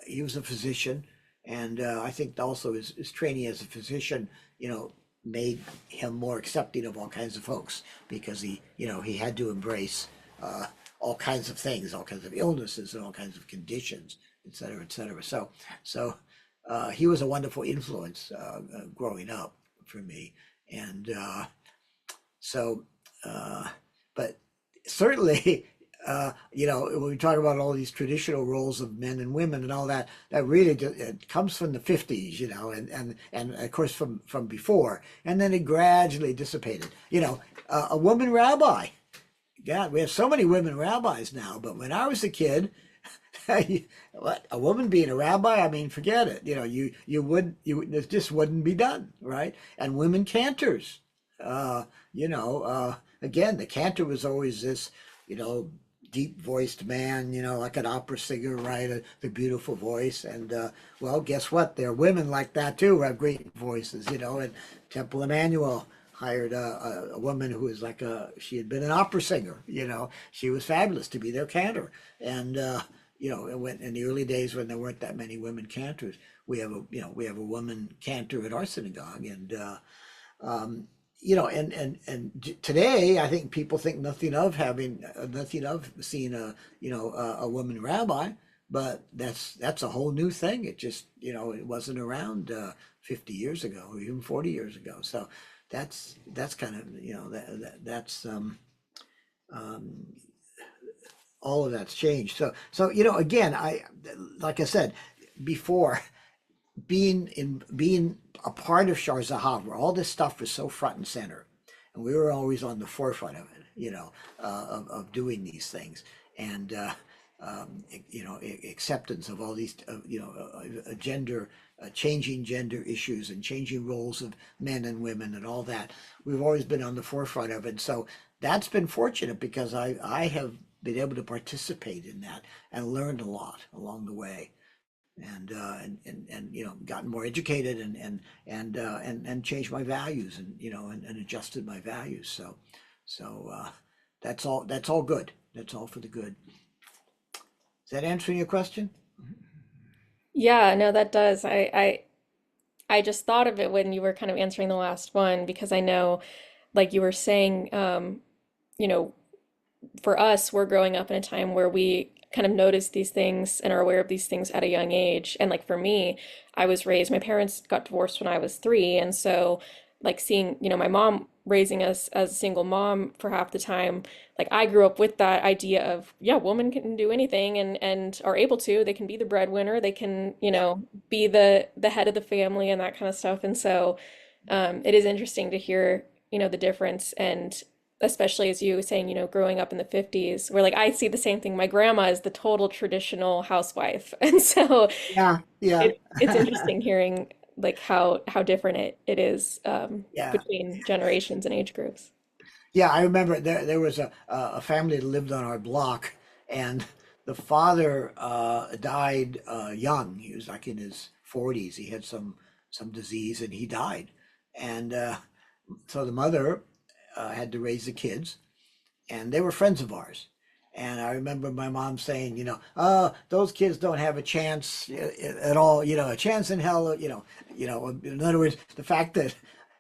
[SPEAKER 1] he was a physician, and I think also his training as a physician, made him more accepting of all kinds of folks because he had to embrace all kinds of things, all kinds of illnesses, and all kinds of conditions, et cetera, et cetera. So he was a wonderful influence growing up for me, and so, uh, but certainly, when we talk about all these traditional roles of men and women and all that, that really it comes from the 50s, and of course from before, and then it gradually dissipated. A woman rabbi. God, we have so many women rabbis now, but when I was a kid, what, a woman being a rabbi? I mean, forget it. It just wouldn't be done, right? And women cantors. Again, the cantor was always this, you know, deep voiced man, like an opera singer, right? The beautiful voice. And well, guess what? There are women like that too who have great voices, and Temple Emmanuel hired a woman who was she had been an opera singer, she was fabulous to be their cantor. And, it went in the early days when there weren't that many women cantors. We have a woman cantor at our synagogue, and um, today I think people think nothing of seeing a woman rabbi, but that's a whole new thing. It just it wasn't around 50 years ago or even 40 years ago. So that's kind of that's um, all of that's changed. So again, like I said before, being a part of Shar Zahav, where all this stuff was so front and center, and we were always on the forefront of it, of doing these things, and acceptance of all these, gender, changing gender issues and changing roles of men and women and all that. We've always been on the forefront of it, so that's been fortunate because I have been able to participate in that and learned a lot along the way, and gotten more educated and changed my values, and adjusted my values. So that's all good. That's all for the good. Is that answering your question?
[SPEAKER 2] Yeah, no, that does. I just thought of it when you were kind of answering the last one because I know, like you were saying, you know, for us, we're growing up in a time where we kind of notice these things and are aware of these things at a young age. And like for me, my parents got divorced when I was 3. And so like seeing, my mom raising us as a single mom for half the time, like I grew up with that idea of, yeah, women can do anything and are able to, they can be the breadwinner, they can, be the head of the family and that kind of stuff. And so it is interesting to hear, you know, the difference. And especially as you were saying, you know, growing up in the 50s, where like I see the same thing. My grandma is the total traditional housewife. And so
[SPEAKER 1] Yeah, yeah.
[SPEAKER 2] it's interesting hearing like how different it is
[SPEAKER 1] Yeah.
[SPEAKER 2] between generations and age groups.
[SPEAKER 1] Yeah, I remember there was a family that lived on our block, and the father died young. He was like in his 40s. He had some disease, and he died. And so the mother had to raise the kids, and they were friends of ours. And I remember my mom saying, those kids don't have a chance at all, a chance in hell, in other words, the fact that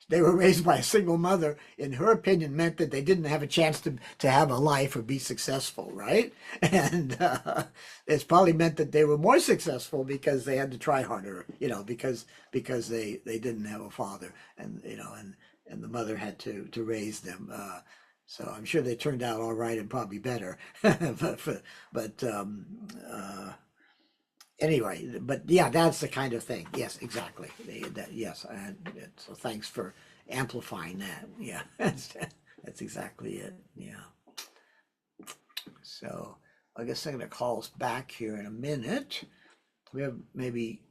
[SPEAKER 1] they were raised by a single mother, in her opinion, meant that they didn't have a chance to have a life or be successful, right? And it's probably meant that they were more successful because they had to try harder, because they didn't have a father, and the mother had to raise them. So I'm sure they turned out all right and probably better, but anyway, but yeah, that's the kind of thing. Yes, exactly. Yes, so thanks for amplifying that. Yeah, that's exactly it. Yeah. So I guess I'm gonna call us back here in a minute. We have maybe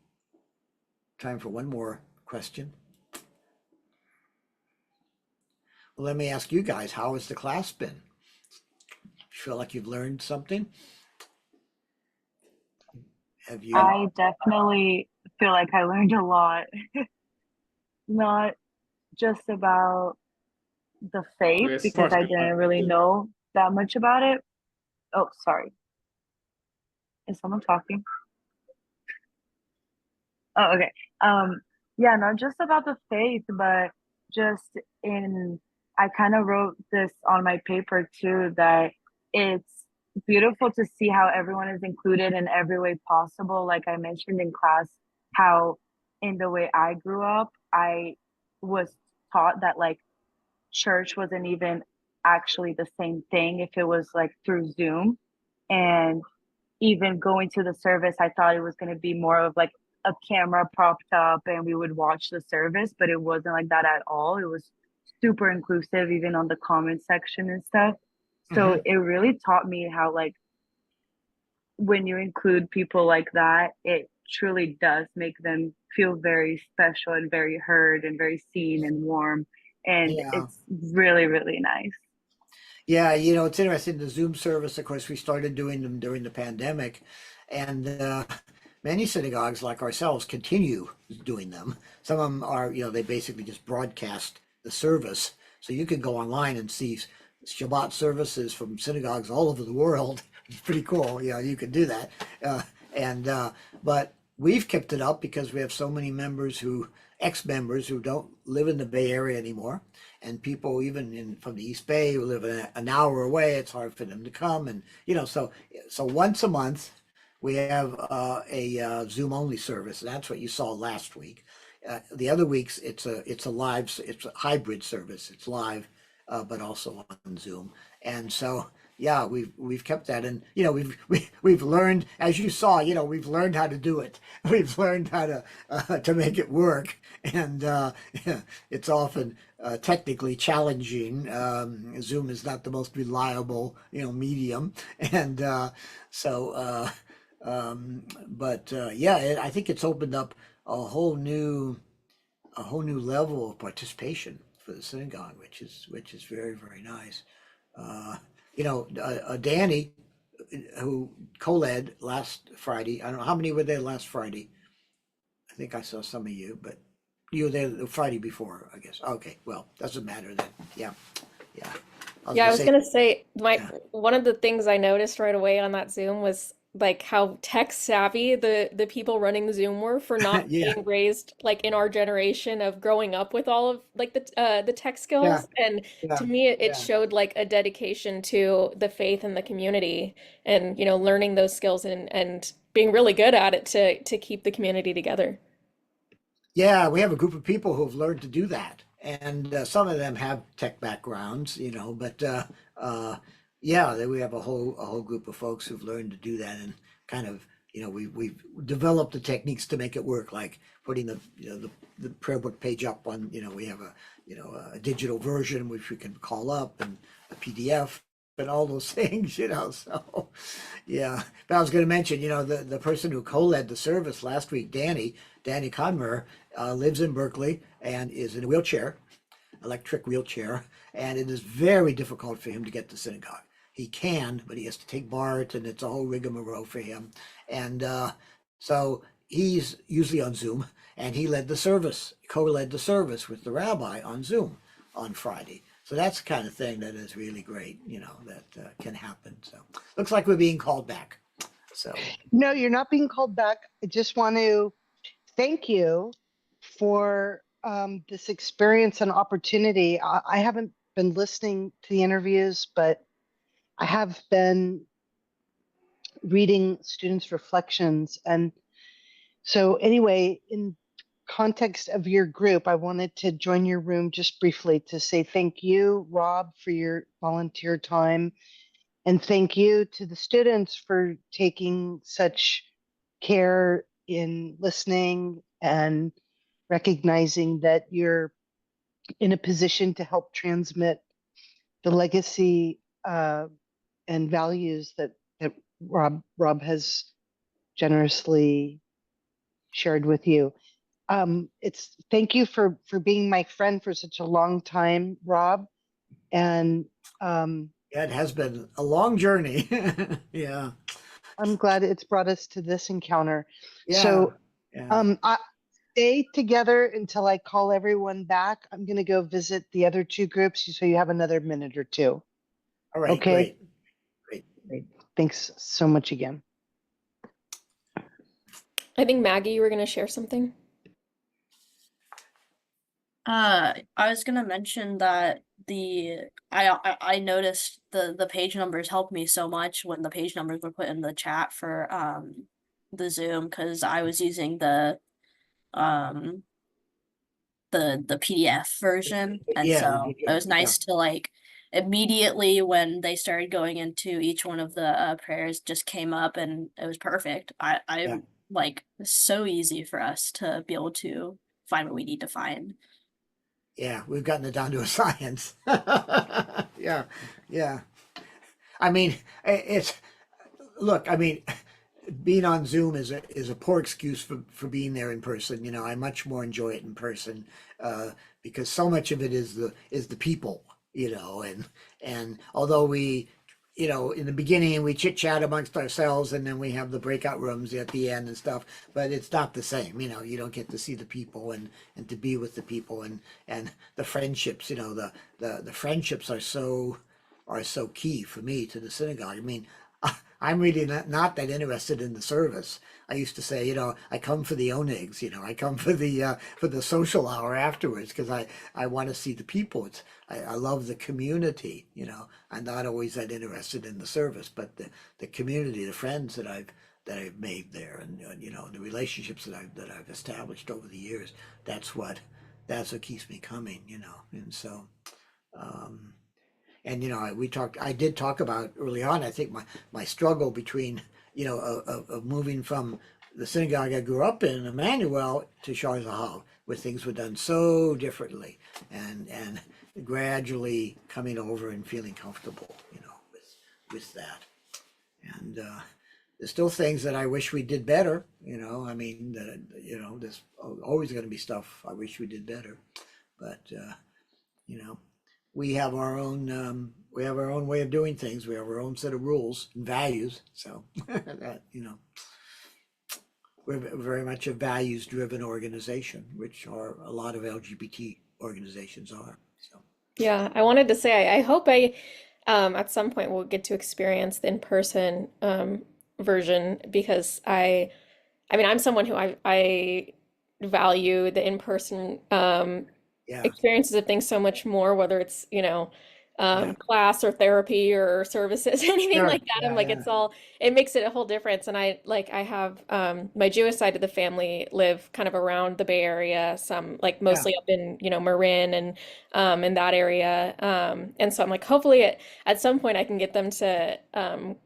[SPEAKER 1] time for one more question. Well, let me ask you guys, how has the class been? Feel like you've learned something? Have you?
[SPEAKER 5] I definitely feel like I learned a lot, not just about the faith,
[SPEAKER 3] Yes,
[SPEAKER 5] because I didn't really know that much about it. Oh, sorry. Is someone talking? Oh, okay. Yeah, not just about the faith, but just in, I kind of wrote this on my paper too, that it's beautiful to see how everyone is included in every way possible. Like I mentioned in class, how in the way I grew up, I was taught that like church wasn't even actually the same thing if it was like through Zoom. And even going to the service, I thought it was going to be more of like a camera propped up and we would watch the service, but it wasn't like that at all. It was super inclusive, even on the comment section and stuff. So
[SPEAKER 1] Mhm.
[SPEAKER 5] it really taught me how, like, when you include people like that, it truly does make them feel very special and very heard and very seen and warm. And
[SPEAKER 1] Yeah.
[SPEAKER 5] it's really, really nice.
[SPEAKER 1] Yeah, it's interesting. The Zoom service, of course, we started doing them during the pandemic, and many synagogues like ourselves continue doing them. Some of them are, they basically just broadcast the service. So you can go online and see Shabbat services from synagogues all over the world. It's pretty cool. You can do that. And but we've kept it up because we have so many ex-members who don't live in the Bay Area anymore, and people even from the East Bay who live an hour away. It's hard for them to come, and so once a month we have a Zoom only service. And that's what you saw last week. The other weeks it's a hybrid service. It's live, but also on Zoom. And so yeah, we've kept that, and we've learned, as you saw, we've learned how to do it. We've learned how to make it work, and it's often technically challenging. Zoom is not the most reliable, medium, and but yeah, I think it's opened up a whole new level of participation for the synagogue, which is very, very nice. Uh, Danny, who co-led last Friday. I don't know how many were there last Friday. I think I saw some of you, but you were there the Friday before, I guess. Okay, well, doesn't matter then. Yeah, yeah.
[SPEAKER 2] Yeah, I was gonna say
[SPEAKER 1] yeah.
[SPEAKER 2] one of the things I noticed right away on that Zoom was like how tech savvy the people running Zoom were for not
[SPEAKER 1] Yeah,
[SPEAKER 2] being raised like in our generation of growing up with all of like the tech
[SPEAKER 1] yeah,
[SPEAKER 2] skills. And
[SPEAKER 1] yeah,
[SPEAKER 2] to me it
[SPEAKER 1] yeah.
[SPEAKER 2] showed like a dedication to the faith and the community and learning those skills and being really good at it to keep the community together.
[SPEAKER 1] Yeah, we have a group of people who've learned to do that, and some of them have tech backgrounds, but yeah, we have a whole group of folks who've learned to do that and kind of, we've developed the techniques to make it work, like putting the prayer book page up on, we have a digital version which we can call up, and a PDF and all those things, so yeah. But I was going to mention, the person who co-led the service last week, Danny Conmer, lives in Berkeley and is in a wheelchair, electric wheelchair, and it is very difficult for him to get to synagogue. He can, but he has to take BART, and it's a whole rigmarole for him. And so he's usually on Zoom, and he co-led the service with the rabbi on Zoom on Friday. So that's the kind of thing that is really great, that can happen. So looks like we're being called back. So
[SPEAKER 7] No, you're not being called back. I just want to thank you for this experience and opportunity. I haven't been listening to the interviews, but I have been reading students' reflections. And so anyway, in context of your group, I wanted to join your room just briefly to say thank you, Rob, for your volunteer time. And thank you to the students for taking such care in listening and recognizing that you're in a position to help transmit the legacy and values that Rob has generously shared with you. Thank you for being my friend for such a long time, Rob. And
[SPEAKER 1] it has been a long journey. Yeah.
[SPEAKER 7] I'm glad it's brought us to this encounter.
[SPEAKER 1] Yeah.
[SPEAKER 7] So
[SPEAKER 1] Yeah.
[SPEAKER 7] I stay together until I call everyone back. I'm going to go visit the other two groups, so you have another minute or two.
[SPEAKER 1] All right.
[SPEAKER 7] Okay.
[SPEAKER 1] Great.
[SPEAKER 7] Thanks so much again.
[SPEAKER 2] I think Maggie, you were going to share something.
[SPEAKER 4] I was gonna mention that I noticed the page numbers helped me so much when the page numbers were put in the chat for the Zoom, because I was using the PDF version, and
[SPEAKER 1] Yeah,
[SPEAKER 4] so it was nice to like immediately when they started going into each one of the prayers just came up, and it was perfect.
[SPEAKER 1] Yeah.
[SPEAKER 4] Like, it's so easy for us to be able to find what we need to find.
[SPEAKER 1] Yeah, we've gotten it down to a science. Yeah. I mean, look, being on Zoom is a poor excuse for being there in person. I much more enjoy it in person, because so much of it is the people, and although we, in the beginning we chit chat amongst ourselves, and then we have the breakout rooms at the end and stuff, but it's not the same. You don't get to see the people and to be with the people and the friendships. The friendships are so key for me to the synagogue. I'm really not that interested in the service. I used to say, I come for the onigs, I come for the social hour afterwards, because I want to see the people. I love the community, I'm not always that interested in the service, but the community, the friends that I've made there, and the relationships that I've established over the years, that's what keeps me coming, and so and I did talk about early on, I think my struggle between, of moving from the synagogue I grew up in, Emmanuel, to Shar Zahav, where things were done so differently, and gradually coming over and feeling comfortable, with that. And there's still things that I wish we did better, there's always going to be stuff I wish we did better, but we have our own way of doing things. We have our own set of rules and values. So that, we're very much a values driven organization, which are a lot of LGBT organizations are. So
[SPEAKER 2] Yeah, I wanted to say I hope at some point will get to experience the in-person version, because I'm someone who I value the in-person
[SPEAKER 1] yeah,
[SPEAKER 2] experiences of things so much more, whether it's, class or therapy or services, anything
[SPEAKER 1] Sure.
[SPEAKER 2] like that. I'm
[SPEAKER 1] Yeah,
[SPEAKER 2] like,
[SPEAKER 1] yeah.
[SPEAKER 2] it makes it a whole difference. And I have my Jewish side of the family live kind of around the Bay Area, some like mostly up in, Marin and in that area. And so I'm like, hopefully at some point I can get them to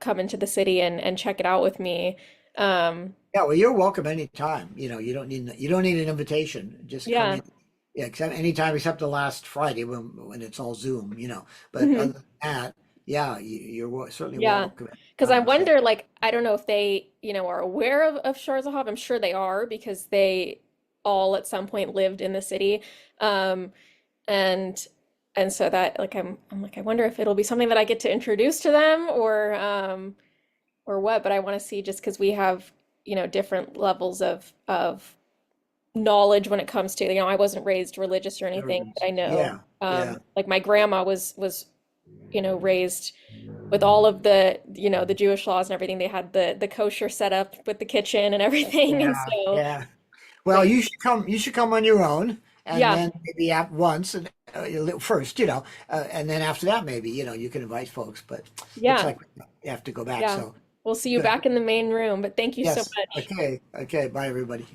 [SPEAKER 2] come into the city and check it out with me.
[SPEAKER 1] Yeah, well, you're welcome anytime. You don't need an invitation. Just come
[SPEAKER 2] Yeah.
[SPEAKER 1] in. Yeah, except anytime except the last Friday when it's all Zoom. But
[SPEAKER 2] Mhm.
[SPEAKER 1] other than that, yeah, certainly
[SPEAKER 2] Yeah.
[SPEAKER 1] welcome.
[SPEAKER 2] Because I
[SPEAKER 1] 100%.
[SPEAKER 2] wonder, like, I don't know if they, are aware of Shar Zahav. I'm sure they are because they all at some point lived in the city. Um, and and so that like I'm like, I wonder if it'll be something that I get to introduce to them or what, but I want to see just because we have, different levels of knowledge when it comes to, I wasn't raised religious or anything, but I know
[SPEAKER 1] Yeah, yeah.
[SPEAKER 2] like my grandma was raised with all of the Jewish laws and everything. They had the kosher setup with the kitchen and everything. And
[SPEAKER 1] Yeah,
[SPEAKER 2] so
[SPEAKER 1] yeah. Well,
[SPEAKER 2] they,
[SPEAKER 1] you should come. You should come on your own, and
[SPEAKER 2] yeah,
[SPEAKER 1] then maybe at once, and first, and then after that, maybe you can invite folks. But looks
[SPEAKER 2] yeah,
[SPEAKER 1] like we have to go back.
[SPEAKER 2] yeah.
[SPEAKER 1] So
[SPEAKER 2] We'll see you
[SPEAKER 1] good.
[SPEAKER 2] back in the main room, but thank you so
[SPEAKER 1] Yes.
[SPEAKER 2] much.
[SPEAKER 1] Okay. Okay. Bye, everybody.